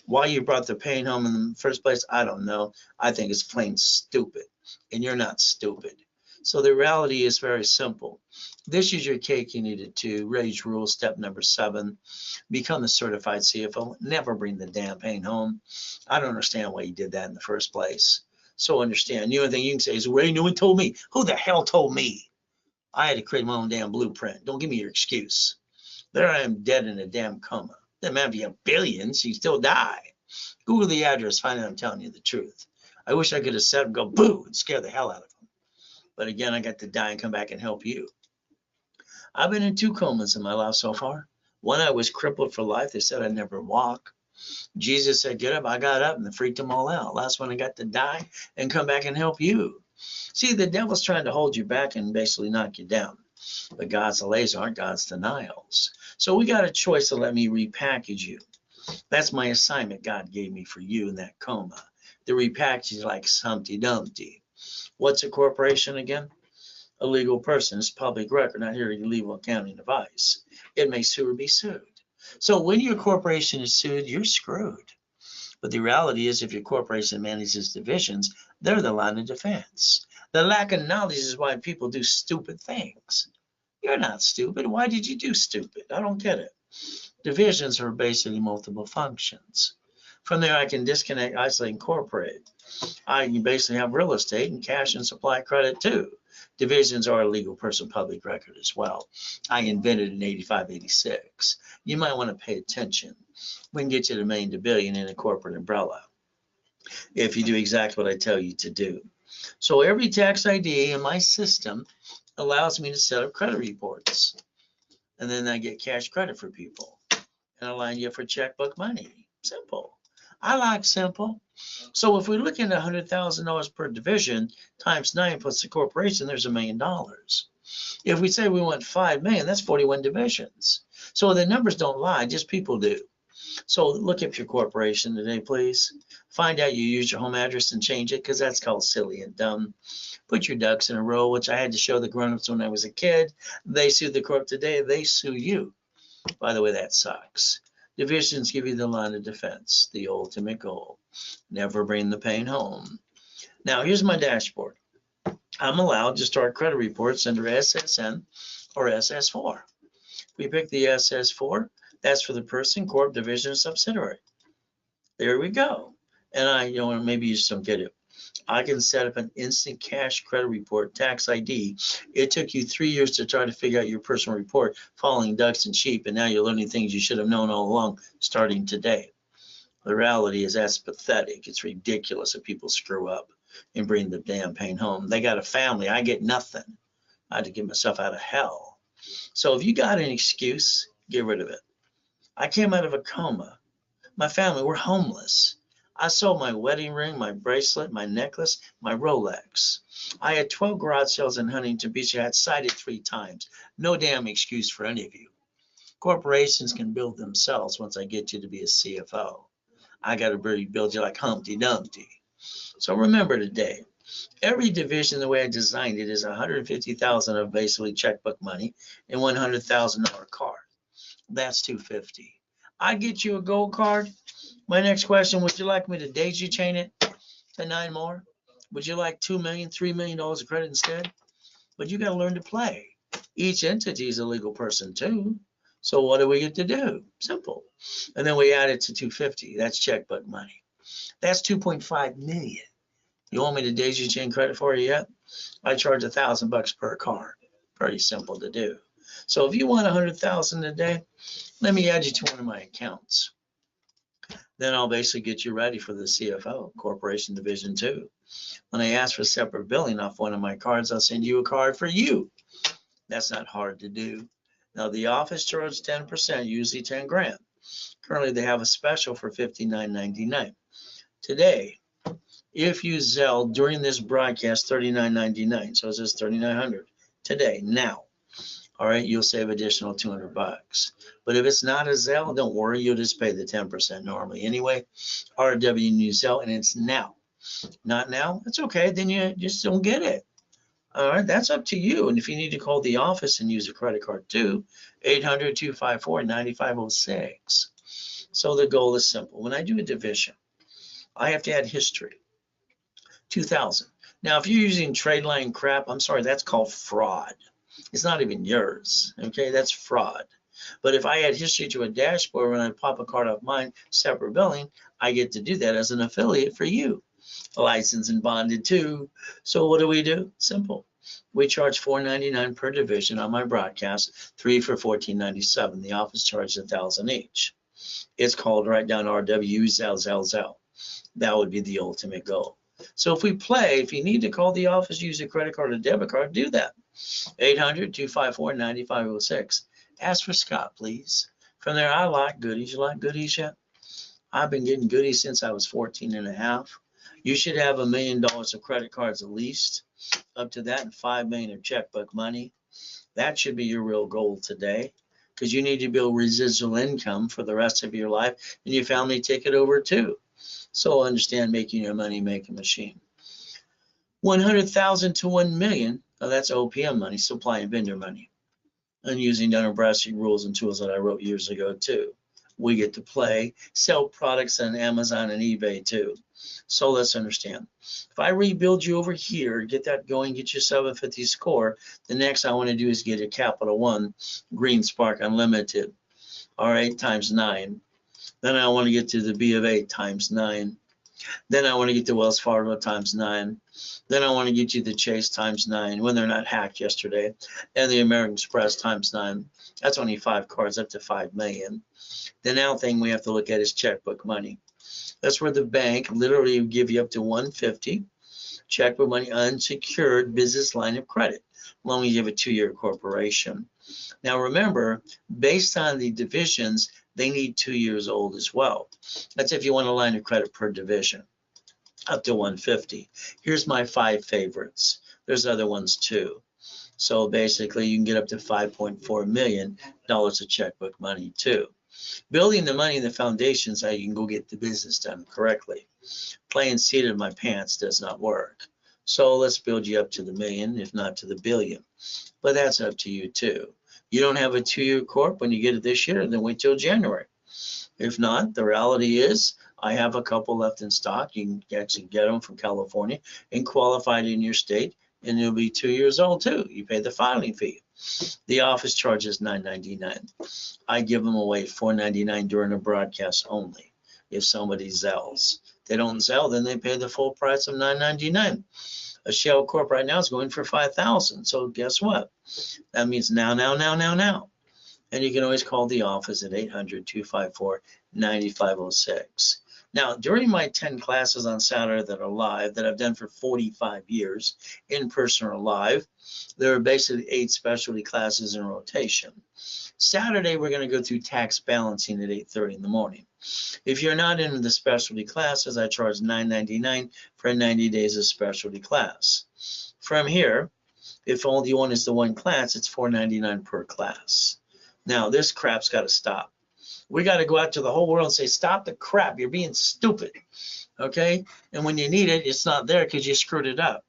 Why you brought the pain home in the first place, I don't know. I think it's plain stupid, and you're not stupid. So the reality is very simple. This is your cake you needed to. Ray's rule, step number 7. Become a certified CFO. Never bring the damn pain home. I don't understand why you did that in the first place. So understand. The only thing you can say is, Ray, no one told me. Who the hell told me? I had to create my own damn blueprint. Don't give me your excuse. There I am dead in a damn coma. Doesn't matter if you have billions, you still die. Google the address, find out I'm telling you the truth. I wish I could have said and go boo and scare the hell out of them. But again, I got to die and come back and help you. I've been in 2 comas in my life so far. One, I was crippled for life. They said I'd never walk. Jesus said, get up. I got up and they freaked them all out. Last one, I got to die and come back and help you. See, the devil's trying to hold you back and basically knock you down. But God's delays aren't God's denials. So we got a choice to let me repackage you. That's my assignment God gave me for you in that coma. The repackage like Humpty Dumpty. What's a corporation again? A legal person. It's public record, not here a legal accounting device. It may sue or be sued. So when your corporation is sued, you're screwed. But the reality is if your corporation manages divisions, they're the line of defense. The lack of knowledge is why people do stupid things. You're not stupid. Why did you do stupid? I don't get it. Divisions are basically multiple functions. From there, I can disconnect, isolate, incorporate. I can basically have real estate and cash and supply credit too. Divisions are a legal person public record as well. I invented in 85, 86. You might want to pay attention. We can get you to $1 million to $1 billion in a corporate umbrella if you do exactly what I tell you to do. So every tax ID in my system allows me to set up credit reports. And then I get cash credit for people. And I line you up for checkbook money. Simple. I like simple. So if we look at $100,000 per division times 9 plus the corporation, there's $1 million. If we say we want 5 million, that's 41 divisions. So the numbers don't lie, just people do. So look up your corporation today, please. Find out you use your home address and change it because that's called silly and dumb. Put your ducks in a row, which I had to show the grown-ups when I was a kid. They sued the corp today, they sue you. By the way, that sucks. Divisions give you the line of defense, the ultimate goal. Never bring the pain home. Now, here's my dashboard. I'm allowed to start credit reports under SSN or SS4. If we pick the SS4, that's for the person, corp, division, or subsidiary. There we go. And maybe you just don't get it. I can set up an instant cash credit report, tax ID. It took you 3 years to try to figure out your personal report, following ducks and sheep, and now you're learning things you should have known all along, starting today. The reality is that's pathetic. It's ridiculous if people screw up and bring the damn pain home. They got a family. I get nothing. I had to get myself out of hell. So if you got an excuse, get rid of it. I came out of a coma. My family, we're homeless. I sold my wedding ring, my bracelet, my necklace, my Rolex. I had 12 garage sales in Huntington Beach. I had cited 3 times. No damn excuse for any of you. Corporations can build themselves once I get you to be a CFO. I got to build you like Humpty Dumpty. So remember today, every division, the way I designed it, is 150,000 of basically checkbook money and $100,000 card. That's 250. I get you a gold card. My next question, would you like me to daisy chain it to 9 more? Would you like $2 million, $3 million of credit instead? But you got to learn to play. Each entity is a legal person too. So what do we get to do? Simple. And then we add it to 250. That's checkbook money. That's 2.5 million. You want me to daisy chain credit for you yet? I charge $1,000 per card. Pretty simple to do. So if you want 100,000 a day, let me add you to one of my accounts. Then I'll basically get you ready for the CFO, Corporation Division 2. When I ask for separate billing off one of my cards, I'll send you a card for you. That's not hard to do. Now the office charges 10%, usually 10 grand. Currently they have a special for $59.99. Today, if you Zelle during this broadcast, $39.99. So it says $3,900 today, now. All right, you'll save additional $200. But if it's not a Zelle, don't worry, you'll just pay the 10% normally anyway. RW New Zelle, and it's now. Not now, it's okay, then you just don't get it. All right, that's up to you. And if you need to call the office and use a credit card too, 800-254-9506. So the goal is simple. When I do a division, I have to add history. 2000. Now, if you're using trade line crap, I'm sorry, that's called fraud. It's not even yours. Okay, that's fraud. But if I add history to a dashboard, when I pop a card off mine, separate billing, I get to do that as an affiliate for you. Licensed and bonded too. So what do? Simple. We charge $4.99 per division on my broadcast, 3 for $14.97. The office charges $1,000 each. It's called right down RW Zell. That would be the ultimate goal. So if we play, if you need to call the office, use a credit card or debit card, do that. 800-254-9506. Ask for Scott, please. From there, I like goodies. You like goodies yet? I've been getting goodies since I was 14 and a half. You should have $1 million of credit cards at least, up to that, and $5 million of checkbook money. That should be your real goal today, because you need to build residual income for the rest of your life, and your family take it over too. So understand making your money making machine. 100,000 to 1 million. That's OPM money, supply and vendor money. And using Dun & Bradstreet rules and tools that I wrote years ago too. We get to play, sell products on Amazon and eBay too. So let's understand. If I rebuild you over here, get that going, get your 750 score, the next I want to do is get a Capital One Green Spark Unlimited. All right, times 9. Then I want to get to the B of A times 9. Then I want to get to Wells Fargo times 9. Then I want to get you the Chase times 9 when they're not hacked yesterday, and the American Express times 9. That's only 5 cards up to 5 million. The now thing we have to look at is checkbook money. That's where the bank literally will give you up to 150 checkbook money, unsecured business line of credit, as long as you have a 2-year corporation. Now remember, based on the divisions, they need 2 years old as well. That's if you want a line of credit per division, up to 150. Here's my 5 favorites. There's other ones too. So basically, you can get up to $5.4 million of checkbook money too. Building the money in the foundation is how you can go get the business done correctly. Playing seated in my pants does not work. So let's build you up to the million, if not to the billion. But that's up to you too. You don't have a 2-year corp when you get it this year, then wait till January. If not, the reality is I have a couple left in stock. You can actually get them from California and qualified in your state, and you'll be 2 years old too. You pay the filing fee. The office charges $9.99. I give them away $4.99 during a broadcast only. If somebody Zells, they don't Zell, then they pay the full price of $9.99. A shell corp right now is going for $5,000. So guess what? That means now. And you can always call the office at 800-254-9506. Now, during my 10 classes on Saturday that are live, that I've done for 45 years, in person or live, there are basically 8 specialty classes in rotation. Saturday, we're going to go through tax balancing at 8:30 in the morning. If you're not in the specialty classes, I charge $9.99 for 90 days of specialty class. From here, if all you want is the one class, it's $4.99 per class. Now, this crap's got to stop. We got to go out to the whole world and say, stop the crap. You're being stupid. Okay? And when you need it, it's not there because you screwed it up.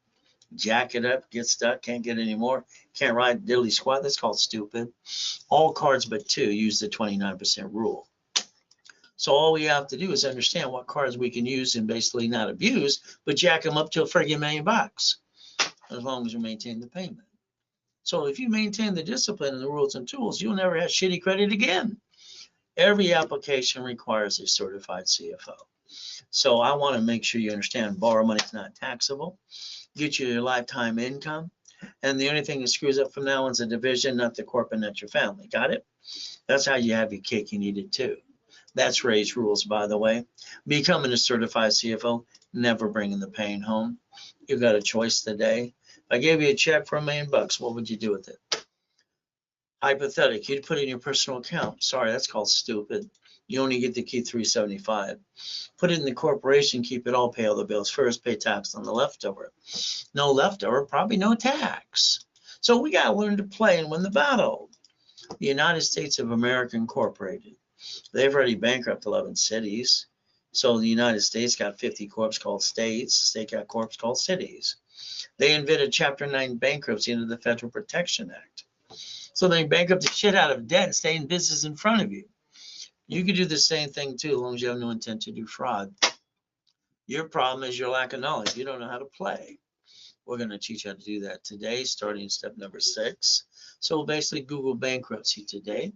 Jack it up, get stuck, can't get any more, can't ride diddly squat. That's called stupid. All cards but two use the 29% rule. So all we have to do is understand what cards we can use and basically not abuse, but jack them up to a friggin' $1 million bucks, as long as you maintain the payment. So if you maintain the discipline and the rules and tools, you'll never have shitty credit again. Every application requires a certified CFO. So I want to make sure you understand borrow money is not taxable. Get you your lifetime income. And the only thing that screws up from now on is the division, not the corporate, not your family. Got it? That's how you have your cake and eat it too. That's Ray's rules, by the way. Becoming a certified CFO, never bringing the pain home. You've got a choice today. If I gave you a check for $1 million bucks, what would you do with it? Hypothetical, you'd put it in your personal account. Sorry, that's called stupid. You only get to keep $375. Put it in the corporation, keep it all, pay all the bills first, pay tax on the leftover. No leftover, probably no tax. So we got to learn to play and win the battle. The United States of America Incorporated. They've already bankrupted 11 cities. So the United States got 50 corps called states. The state got corps called cities. They invented Chapter 9 bankruptcy under the Federal Protection Act. So they bankrupt the shit out of debt and stay in business in front of you. You can do the same thing too, as long as you have no intent to do fraud. Your problem is your lack of knowledge. You don't know how to play. We're going to teach you how to do that today, starting step number 6. So we'll basically Google bankruptcy today.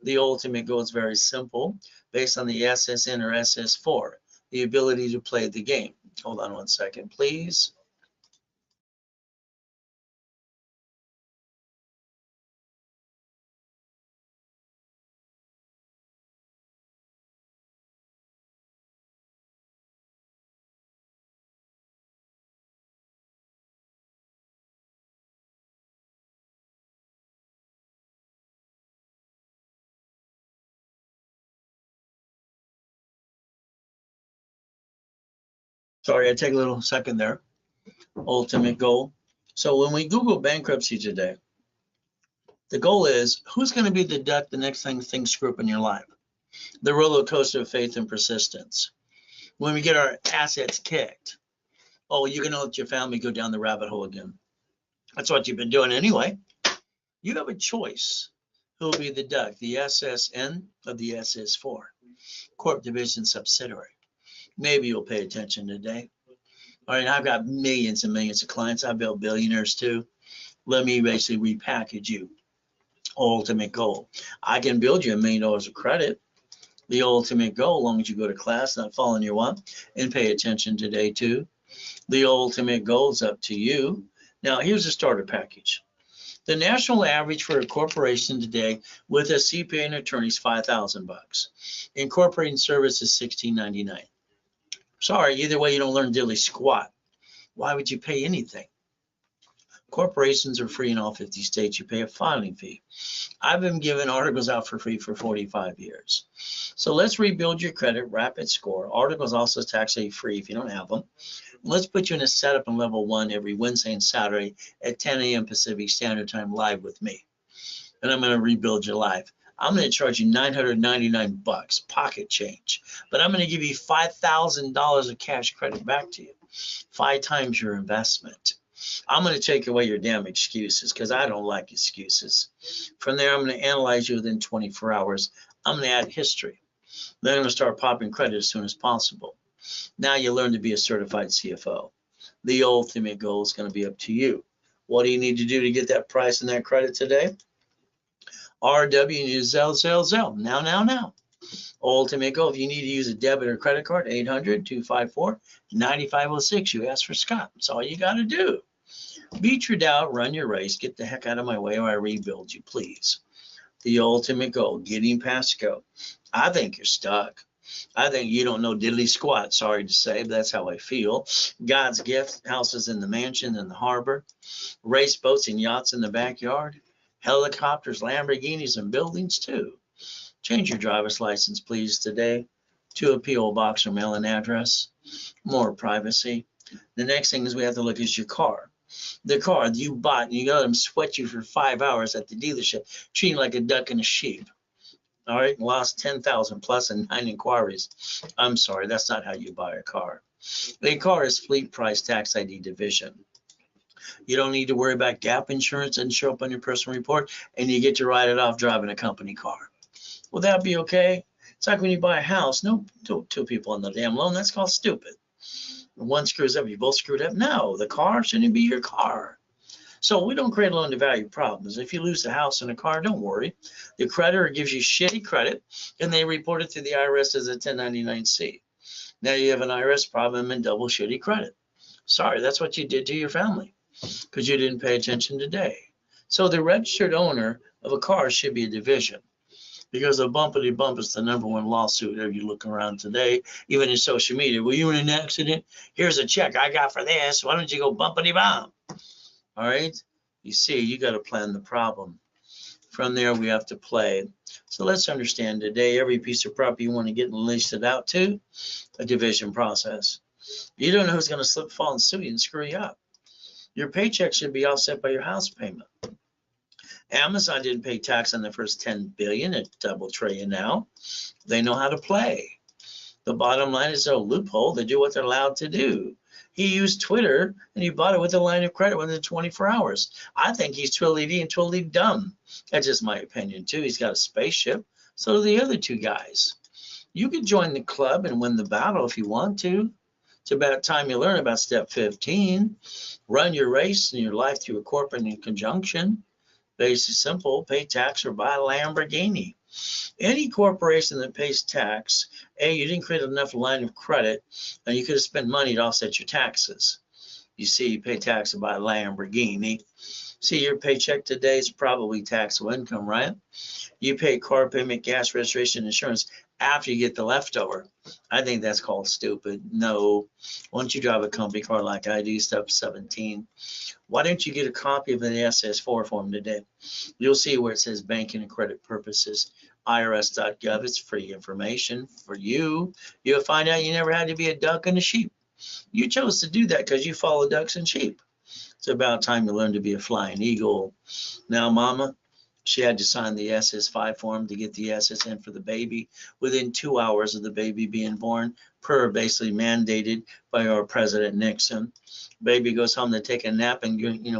The ultimate goal is very simple, based on the SSN or SS4, the ability to play the game. Hold on one second, please. Sorry, I take a little second there. Ultimate goal. So when we Google bankruptcy today, the goal is who's going to be the duck the next time things screw up in your life? The roller coaster of faith and persistence. When we get our assets kicked, oh, you're going to let your family go down the rabbit hole again. That's what you've been doing anyway. You have a choice. Who will be the duck, the SSN or the SS4? Corp division subsidiary. Maybe you'll pay attention today. All right, I've got millions and millions of clients. I built billionaires too. Let me basically repackage you. Ultimate goal. I can build you $1 million of credit. The ultimate goal, as long as you go to class, not following your one, and pay attention today too. The ultimate goal is up to you. Now, here's a starter package. The national average for a corporation today with a CPA and attorney is $5,000. Incorporating service is $16.99. Sorry, either way, you don't learn diddly squat. Why would you pay anything? Corporations are free in all 50 states. You pay a filing fee. I've been giving articles out for free for 45 years. So let's rebuild your credit, rapid score. Articles also tax-free free if you don't have them. Let's put you in a setup in level 1 every Wednesday and Saturday at 10 a.m. Pacific Standard Time live with me. And I'm going to rebuild your life. I'm going to charge you $999 pocket change, but I'm going to give you $5,000 of cash credit back to you, 5 times your investment. I'm going to take away your damn excuses because I don't like excuses. From there, I'm going to analyze you within 24 hours. I'm going to add history. Then I'm going to start popping credit as soon as possible. Now you learn to be a certified CFO. The ultimate goal is going to be up to you. What do you need to do to get that price and that credit today? RW, you need Zelle. Now. Ultimate goal, if you need to use a debit or credit card, 800-254-9506. You ask for Scott. That's all you got to do. Beat your doubt, run your race, get the heck out of my way or I rebuild you, please. The ultimate goal, getting past go. I think you're stuck. I think you don't know diddly squat, sorry to say, but that's how I feel. God's gift, houses in the mansion and the harbor, race boats and yachts in the backyard, helicopters, Lamborghinis, and buildings too. Change your driver's license, please, today. to a P.O. box or mailing address, more privacy. The next thing is we have to look at your car. The car that you bought and you let them sweat you for 5 hours at the dealership, treating like a duck and a sheep. All right, lost 10,000 plus and 9 inquiries. I'm sorry, that's not how you buy a car. A car is fleet price tax ID division. You don't need to worry about gap insurance and show up on your personal report, and you get to write it off driving a company car. Will that be okay? It's like when you buy a house, no two people on the damn loan. That's called stupid. One screws up, you both screwed up. No, the car shouldn't be your car. So we don't create loan to value problems. If you lose the house and a car, don't worry. The creditor gives you shitty credit, and they report it to the IRS as a 1099-C. Now you have an IRS problem and double shitty credit. Sorry, that's what you did to your family because you didn't pay attention today. So the registered owner of a car should be a division, because a bumpity bump is the #1 lawsuit if you look around today, even in social media. Were you in an accident? Here's a check I got for this. Why don't you go bumpity bump? All right. You see, you got to plan the problem. From there, we have to play. So let's understand today, every piece of property you want to get and lease it out to, a division process. You don't know who's going to slip, fall, and sue you and screw you up. Your paycheck should be offset by your house payment. Amazon didn't pay tax on the first 10 billion at double trillion now. They know how to play. The bottom line is a loophole. They do what they're allowed to do. He used Twitter and he bought it with a line of credit within 24 hours. I think he's twiddly and twiddly dumb. That's just my opinion too. He's got a spaceship. So do the other two guys. You could join the club and win the battle if you want to. It's about time you learn about step 15. Run your race and your life through a corporate in conjunction. Basic simple, pay tax or buy a Lamborghini. Any corporation that pays tax, you didn't create enough line of credit, and you could have spent money to offset your taxes. You see, you pay tax or buy a Lamborghini. See, your paycheck today is probably taxable income, right? You pay car payment, gas, registration, insurance after you get the leftover. I think that's called stupid. No. Once you drive a company car like I do, step 17. Why don't you get a copy of the SS4 form today? You'll see where it says banking and credit purposes, irs.gov. It's free information for you. You'll find out you never had to be a duck and a sheep. You chose to do that because you follow ducks and sheep. It's about time you learn to be a flying eagle. Now, Mama, she had to sign the SS5 form to get the SSN for the baby within 2 hours of the baby being born, per basically mandated by our President Nixon. Baby goes home to take a nap and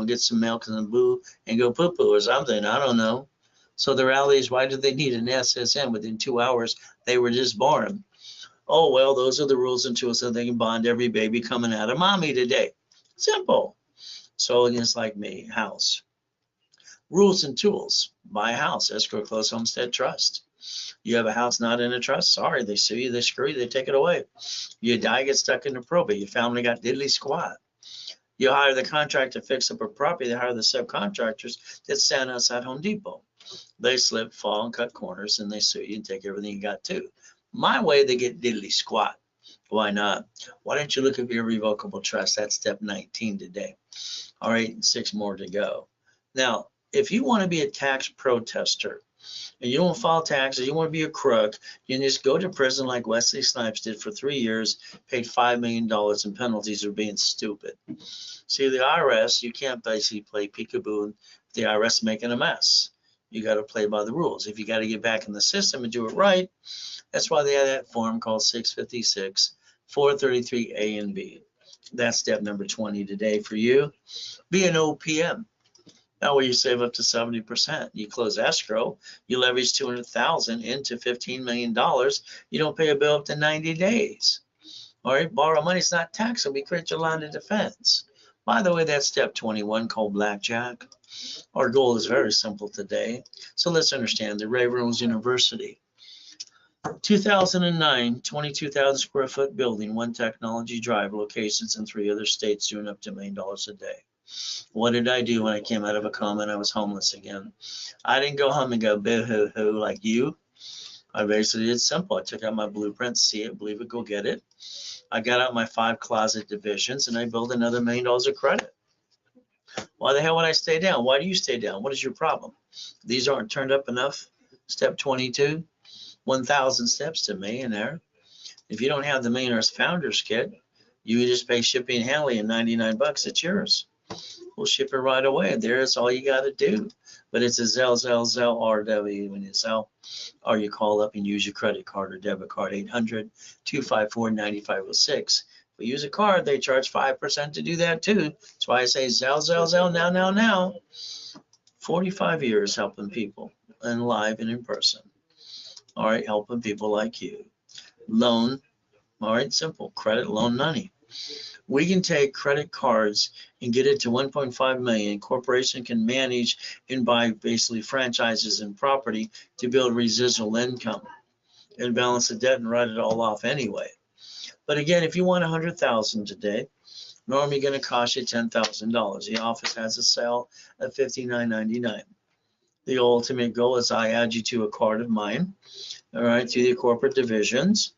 get some milk and a boo and go poo-poo or something. I don't know. So the reality is, why do they need an SSN within 2 hours? They were just born. Oh, well, those are the rules and tools so they can bond every baby coming out of mommy today. Simple. So it's like me, house. Rules and tools. Buy a house, escrow, close, homestead, trust. You have a house not in a trust, sorry, they sue you, they screw you, they take it away. You die, get stuck into probate, your family got diddly squat. You hire the contractor to fix up a property, they hire the subcontractors that stand outside Home Depot. They slip, fall, and cut corners, and they sue you and take everything you got too. My way, they get diddly squat. Why not? Why don't you look at your irrevocable trust? That's step 19 today. All right, 6 more to go. Now, if you want to be a tax protester and you don't file taxes, you want to be a crook, you can just go to prison like Wesley Snipes did for 3 years, paid $5 million in penalties for being stupid. See, the IRS, you can't basically play peekaboo and the IRS making a mess. You got to play by the rules. If you got to get back in the system and do it right, that's why they have that form called 656, 433 A and B. That's step number 20 today for you. Be an OPM. That way you save up to 70%. You close escrow, you leverage $200,000 into $15 million. You don't pay a bill up to 90 days. All right, borrow money is not taxable. We create your line of defense. By the way, that's step 21 called blackjack. Our goal is very simple today. So let's understand the Ray Reynolds University. 2009, 22,000 square foot building, 1 technology drive, locations in 3 other states, doing up to $1 million a day. What did I do when I came out of a coma and I was homeless again? I didn't go home and go boo-hoo-hoo like you. I basically did simple. I took out my blueprint, see it, believe it, go get it. I got out my 5 closet divisions and I built another $1 million of credit. Why the hell would I stay down? Why do you stay down? What is your problem? These aren't turned up enough? Step 22, 1,000 steps to millionaire. If you don't have the Millionaire's Founders Kit, you just pay shipping and handling and $99. It's yours. We'll ship it right away. There's all you got to do. But it's a Zelle RW when you Zelle, or you call up and use your credit card or debit card, 800-254-9506. If we use a card, they charge 5% to do that too. That's why I say Zelle, now. 45 years helping people, and live and in person. All right, helping people like you. Loan, all right, simple, credit, loan money. We can take credit cards and get it to 1.5 million. Corporation can manage and buy basically franchises and property to build residual income and balance the debt and write it all off anyway. But again, if you want 100,000 today, normally going to cost you $10,000. The office has a sale at $59.99. The ultimate goal is I add you to a card of mine, all right, through the corporate divisions.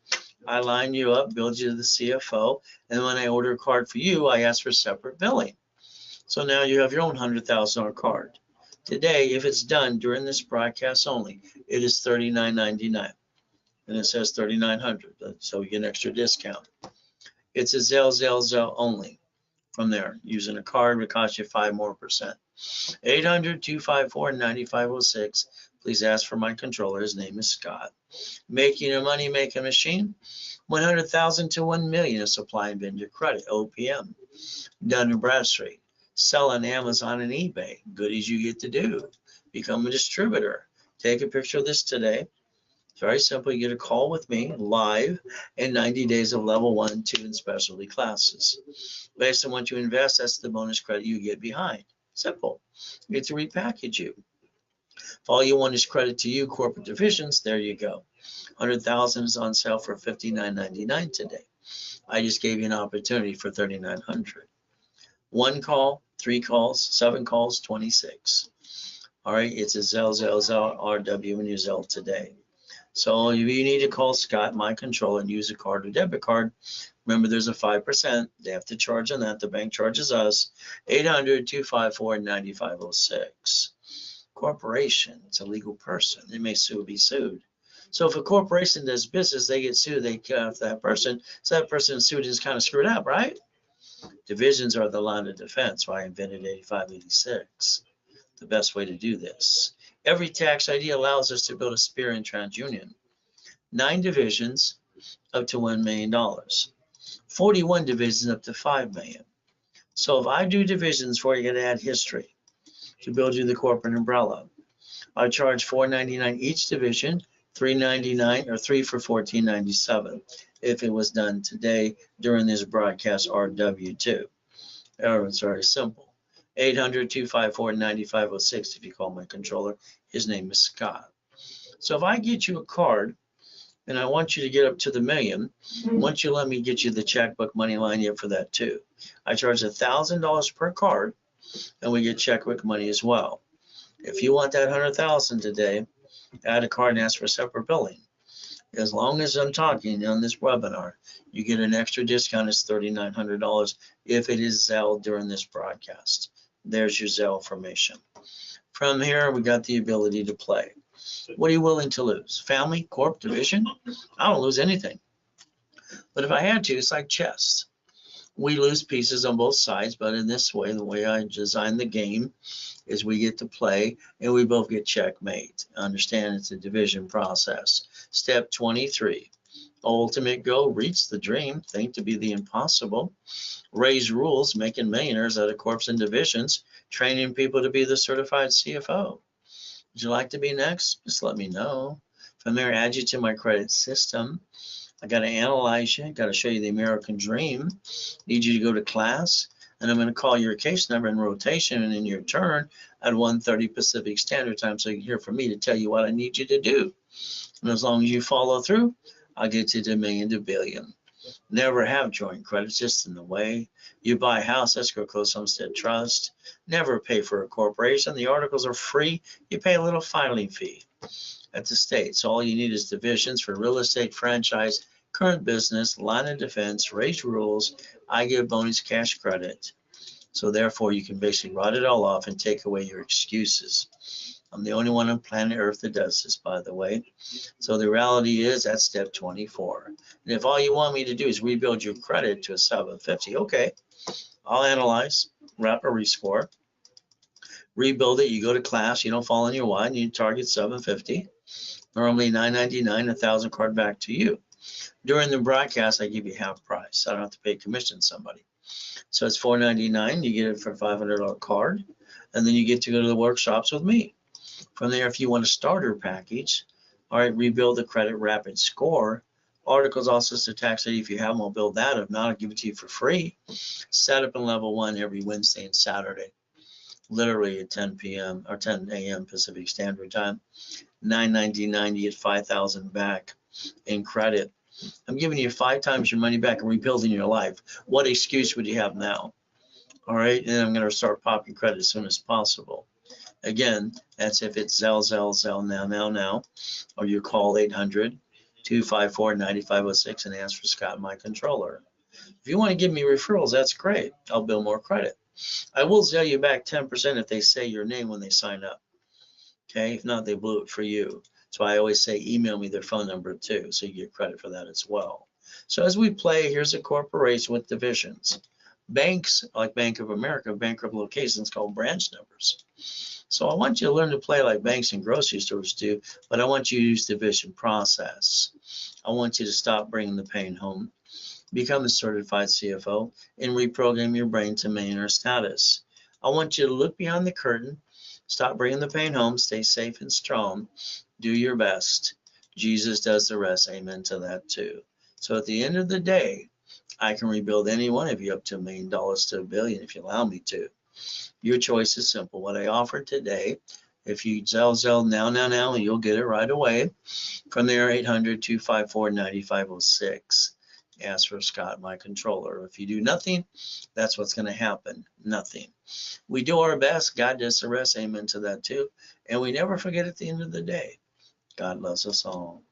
I line you up, build you to the CFO, and when I order a card for you, I ask for separate billing. So now you have your own $100,000 card. Today, if it's done during this broadcast only, it is $39.99, and it says $3,900, so you get an extra discount. It's a Zelle only. From there, using a card would cost you 5% more. 800-254-9506. Please ask for my controller. His name is Scott. Making your money making machine. 100,000 to 1 million of supply and vendor credit, OPM. Dun & Bradstreet. Sell on Amazon and eBay. Goodies you get to do. Become a distributor. Take a picture of this today. It's very simple. You get a call with me live and 90 days of level 1, 2, and specialty classes. Based on what you invest, that's the bonus credit you get behind. Simple. You get to repackage you. If all you want is credit to you, corporate divisions, there you go. 100,000 is on sale for $59.99 today. I just gave you an opportunity for $3,900. 1 call, 3 calls, 7 calls, 26. All right, it's a Zelle RW when you Zelle today. So if you need to call Scott, my controller, and use a card or debit card, remember there's a 5%. They have to charge on that. The bank charges us. 800-254-9506. Corporation, it's a legal person. They may be sued. So if a corporation does business, they get sued, they cut off that person. So that person sued is kind of screwed up, right? Divisions are the line of defense. Why I invented 8586. The best way to do this. Every tax ID allows us to build a spear in TransUnion. 9 divisions up to $1 million. 41 divisions up to $5 million. So if I do divisions for you, you got to add history to build you the corporate umbrella. I charge $4.99 each division, $3.99 or 3 for $14.97 if it was done today during this broadcast RW2. It's very simple. 800-254-9506 if you call my controller. His name is Scott. So if I get you a card and I want you to get up to the million, once you let me get you the checkbook money line yet for that too. I charge $1,000 per card and we get checkbook money as well. If you want that 100,000 today, add a card and ask for separate billing. As long as I'm talking on this webinar, you get an extra discount. It's $3,900 if it is Zelle during this broadcast. There's your Zelle information. From here, we got the ability to play. What are you willing to lose? Family, corp, division? I don't lose anything. But if I had to, it's like chess. We lose pieces on both sides, but in this way, the way I designed the game is we get to play and we both get checkmate. Understand it's a division process. Step 23. Ultimate goal, reach the dream, think to be the impossible. Raise rules, making millionaires out of corps and divisions, training people to be the certified CFO. Would you like to be next? Just let me know. From there, add you to my credit system. I got to analyze you, got to show you the American dream. Need you to go to class, and I'm going to call your case number in rotation and in your turn at 1:30 Pacific Standard Time so you can hear from me to tell you what I need you to do. And as long as you follow through, I'll get you to million to billion. Never have joint credits, just in the way. You buy a house, escrow, close homestead trust. Never pay for a corporation. The articles are free. You pay a little filing fee at the state. So all you need is divisions for real estate, franchise, current business, line of defense, raise rules. I give bonus cash credit. So therefore, you can basically write it all off and take away your excuses. I'm the only one on planet Earth that does this, by the way. So the reality is that's step 24. And if all you want me to do is rebuild your credit to a 750, okay, I'll analyze, wrap a rescore, rebuild it. You go to class, you don't fall on your why, and you target 750. Normally $9.99, 1,000 card back to you. During the broadcast, I give you half price. I don't have to pay commission to somebody. So it's $4.99. You get it for a $500 card, and then you get to go to the workshops with me. From there, if you want a starter package, all right, rebuild the credit rapid score. Articles also to tax ID. If you have them, I'll build that. If not, I'll give it to you for free. Set up in level 1 every Wednesday and Saturday, literally at 10 p.m. or 10 a.m. Pacific Standard Time. $9.99, you get 5,000 back in credit. I'm giving you 5 times your money back and rebuilding your life. What excuse would you have now? All right, and I'm going to start popping credit as soon as possible. Again, that's if it's Zelle, now, or you call 800-254-9506 and ask for Scott, my controller. If you want to give me referrals, that's great. I'll build more credit. I will Zelle you back 10% if they say your name when they sign up. Okay, if not, they blew it for you. So I always say email me their phone number too, so you get credit for that as well. So as we play, here's a corporation with divisions. Banks, like Bank of America, bankrupt locations called branch numbers. So I want you to learn to play like banks and grocery stores do, but I want you to use division process. I want you to stop bringing the pain home, become a certified CFO, and reprogram your brain to millionaire status. I want you to look behind the curtain, stop bringing the pain home, stay safe and strong, do your best. Jesus does the rest. Amen to that too. So at the end of the day, I can rebuild any one of you up to $1 million to $1 billion if you allow me to. Your choice is simple. What I offer today, if you Zelle now, and you'll get it right away. From there, 800-254-9506. Ask for Scott, my controller. If you do nothing, that's what's going to happen. Nothing. We do our best. God does the rest. Amen to that too. And we never forget at the end of the day, God loves us all.